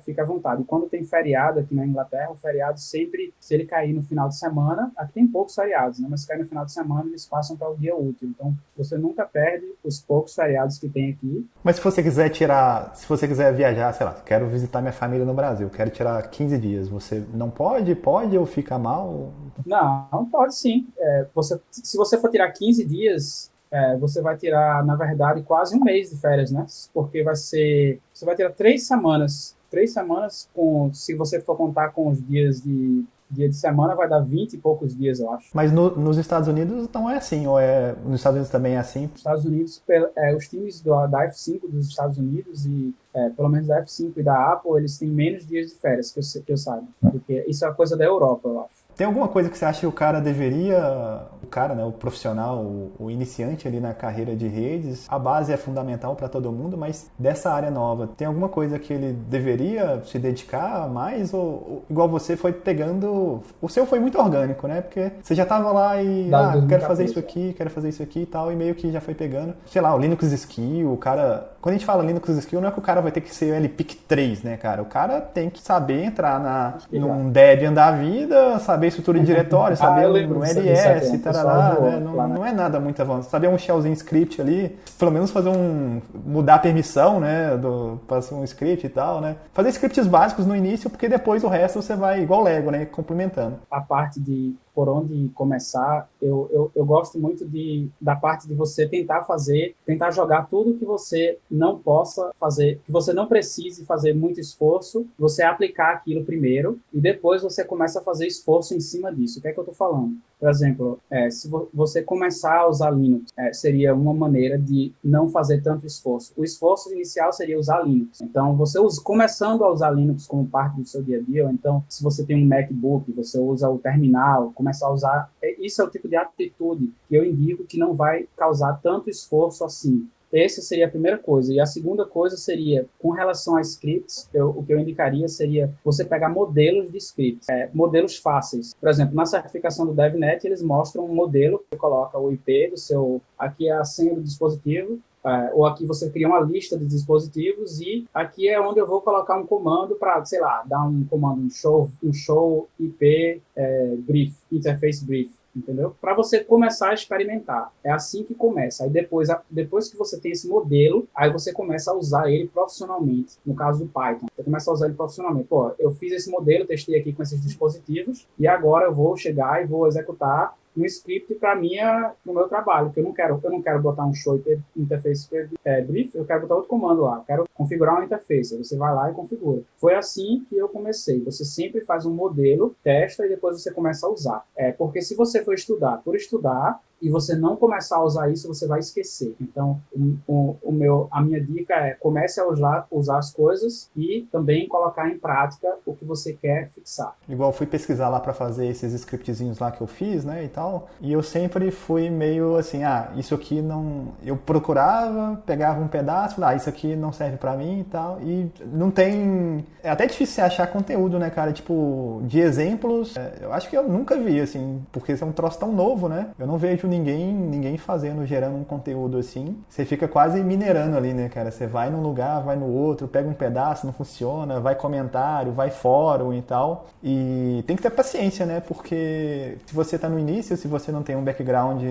fica à vontade. E quando tem feriado aqui na Inglaterra, o feriado sempre, se ele cair no final de semana, aqui tem poucos feriados, né? Mas se cair no final de semana, eles passam para o dia útil. Então, você nunca perde os poucos feriados que tem aqui. Mas se você quiser viajar, sei lá, quero visitar minha família no Brasil, quero tirar 15 dias, você não pode? Pode ou fica mal? Não pode sim. Se você for tirar 15 dias... você vai tirar, na verdade, quase um mês de férias, né? Porque você vai tirar 3 semanas. 3 semanas, se você for contar com os dias dia de semana, vai dar 20 e poucos dias, eu acho. Mas nos Estados Unidos não é assim, ou nos Estados Unidos também é assim? Nos Estados Unidos, os times da F5 dos Estados Unidos e pelo menos da F5 e da Apple, eles têm menos dias de férias, que eu saiba. Porque isso é uma coisa da Europa, eu acho. Tem alguma coisa que você acha que o cara deveria, o cara, né, o profissional, o iniciante ali na carreira de redes, a base é fundamental para todo mundo, mas dessa área nova, tem alguma coisa que ele deveria se dedicar mais? Ou igual você foi pegando, o seu foi muito orgânico, né? Porque você já tava lá e, quero fazer isso aqui, quero fazer isso aqui e tal, e meio que já foi pegando, sei lá, o Linux Skill, o cara, quando a gente fala Linux Skill, não é que o cara vai ter que ser o LPIC 3, né, cara? O cara tem que saber entrar num Debian da vida, saber estrutura de diretório, saber um LS, tarará, né? Não é nada muito avançado. Saber um shellzinho script ali, pelo menos fazer mudar a permissão, né, para um script e tal, né? Fazer scripts básicos no início, porque depois o resto você vai igual Lego, né, complementando. A parte de por onde começar, eu gosto muito da parte de você tentar jogar tudo que você não possa fazer, que você não precise fazer muito esforço, você aplicar aquilo primeiro e depois você começa a fazer esforço em cima disso. O que é que eu estou falando? Por exemplo, se você começar a usar Linux, seria uma maneira de não fazer tanto esforço. O esforço inicial seria usar Linux. Então, você começando a usar Linux como parte do seu dia a dia, ou então, se você tem um MacBook, você usa o terminal, começar a usar... Isso é o tipo de atitude que eu indico que não vai causar tanto esforço assim. Essa seria a primeira coisa. E a segunda coisa seria, com relação a scripts, o que eu indicaria seria você pegar modelos de scripts, modelos fáceis. Por exemplo, na certificação do DevNet, eles mostram um modelo, você coloca o IP do seu... Aqui é a senha do dispositivo, ou aqui você cria uma lista de dispositivos e aqui é onde eu vou colocar um comando para, sei lá, dar um comando, um show IP brief, interface brief. Entendeu? Para você começar a experimentar. É assim que começa. Aí depois que você tem esse modelo, aí você começa a usar ele profissionalmente. No caso do Python, você começa a usar ele profissionalmente. Pô, eu fiz esse modelo, testei aqui com esses dispositivos e agora eu vou chegar e vou executar um script para o meu trabalho, porque eu não quero botar um show interface brief, eu quero botar outro comando lá, quero configurar uma interface, aí você vai lá e configura. Foi assim que eu comecei. Você sempre faz um modelo, testa e depois você começa a usar. Porque se você for estudar por estudar, e você não começar a usar isso, você vai esquecer. Então, a minha dica é comece a usar as coisas e também colocar em prática o que você quer fixar. Igual, fui pesquisar lá para fazer esses scriptzinhos lá que eu fiz, né, e tal, e eu sempre fui meio assim, isso aqui não... Eu procurava, pegava um pedaço, isso aqui não serve para mim e tal, e não tem... É até difícil você achar conteúdo, né, cara, tipo, de exemplos, eu acho que eu nunca vi, assim, porque esse é um troço tão novo, né, eu não vejo ninguém fazendo, gerando um conteúdo assim. Você fica quase minerando ali, né, cara? Você vai num lugar, vai no outro, pega um pedaço, não funciona, vai comentário, vai fórum e tal. E tem que ter paciência, né? Porque se você tá no início, se você não tem um background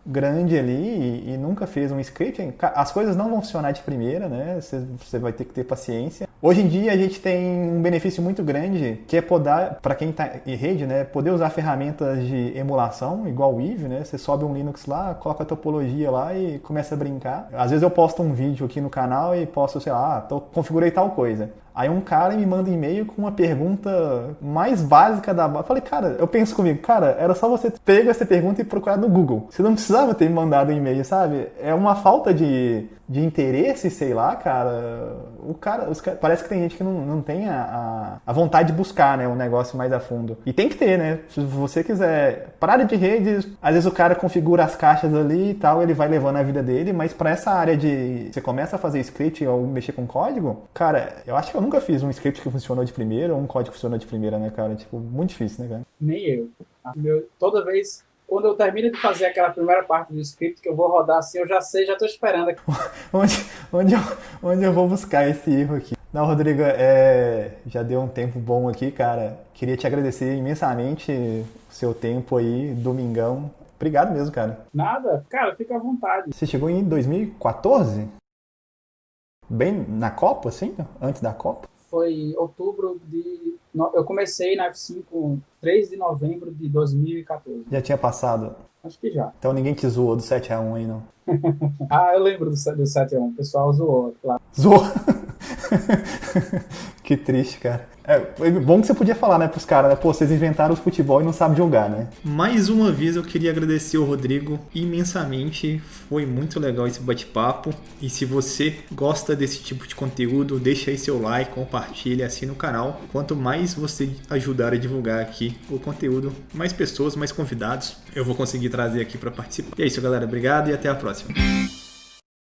grande ali e nunca fez um script, as coisas não vão funcionar de primeira, né? Você vai ter que ter paciência. Hoje em dia a gente tem um benefício muito grande, que é poder, para quem tá em rede, né, poder usar ferramentas de emulação, igual o Eevee, né? Você sobe um Linux lá, coloca a topologia lá e começa a brincar. Às vezes eu posto um vídeo aqui no canal e posto, sei lá, configurei tal coisa. Aí um cara me manda um e-mail com uma pergunta mais básica da... Eu falei, cara, eu penso comigo, cara, era só você pegar essa pergunta e procurar no Google. Você não precisava ter me mandado um e-mail, sabe? É uma falta de interesse, sei lá, cara. Parece que tem gente que não tem a vontade de buscar, né, um negócio mais a fundo. E tem que ter, né? Se você quiser... Para área de redes, às vezes o cara configura as caixas ali e tal, ele vai levando a vida dele, mas para essa área de... Você começa a fazer script ou mexer com código, cara, eu acho que eu nunca fiz um script que funcionou de primeira ou um código que funcionou de primeira, né, cara? Tipo, muito difícil, né, cara? Nem eu. Toda vez, quando eu termino de fazer aquela primeira parte do script que eu vou rodar assim, eu já sei, já tô esperando aqui. onde eu vou buscar esse erro aqui? Não, Rodrigo, já deu um tempo bom aqui, cara. Queria te agradecer imensamente o seu tempo aí, domingão. Obrigado mesmo, cara. Nada, cara, fica à vontade. Você chegou em 2014? Bem na Copa, assim? Antes da Copa? Foi outubro de... Eu comecei na F5 3 de novembro de 2014. Já tinha passado? Acho que já. Então ninguém te zoou do 7-1 aí, não? Eu lembro do 7-1. O pessoal zoou lá. Zoou? Que triste, cara. Foi bom que você podia falar, né, pros caras, né? Pô, vocês inventaram o futebol e não sabem jogar, né? Mais uma vez eu queria agradecer ao Rodrigo imensamente, foi muito legal esse bate-papo. E se você gosta desse tipo de conteúdo, deixa aí seu like, compartilha, assina o canal. Quanto mais você ajudar a divulgar aqui o conteúdo, mais pessoas, mais convidados eu vou conseguir trazer aqui para participar. E é isso, galera. Obrigado e até a próxima.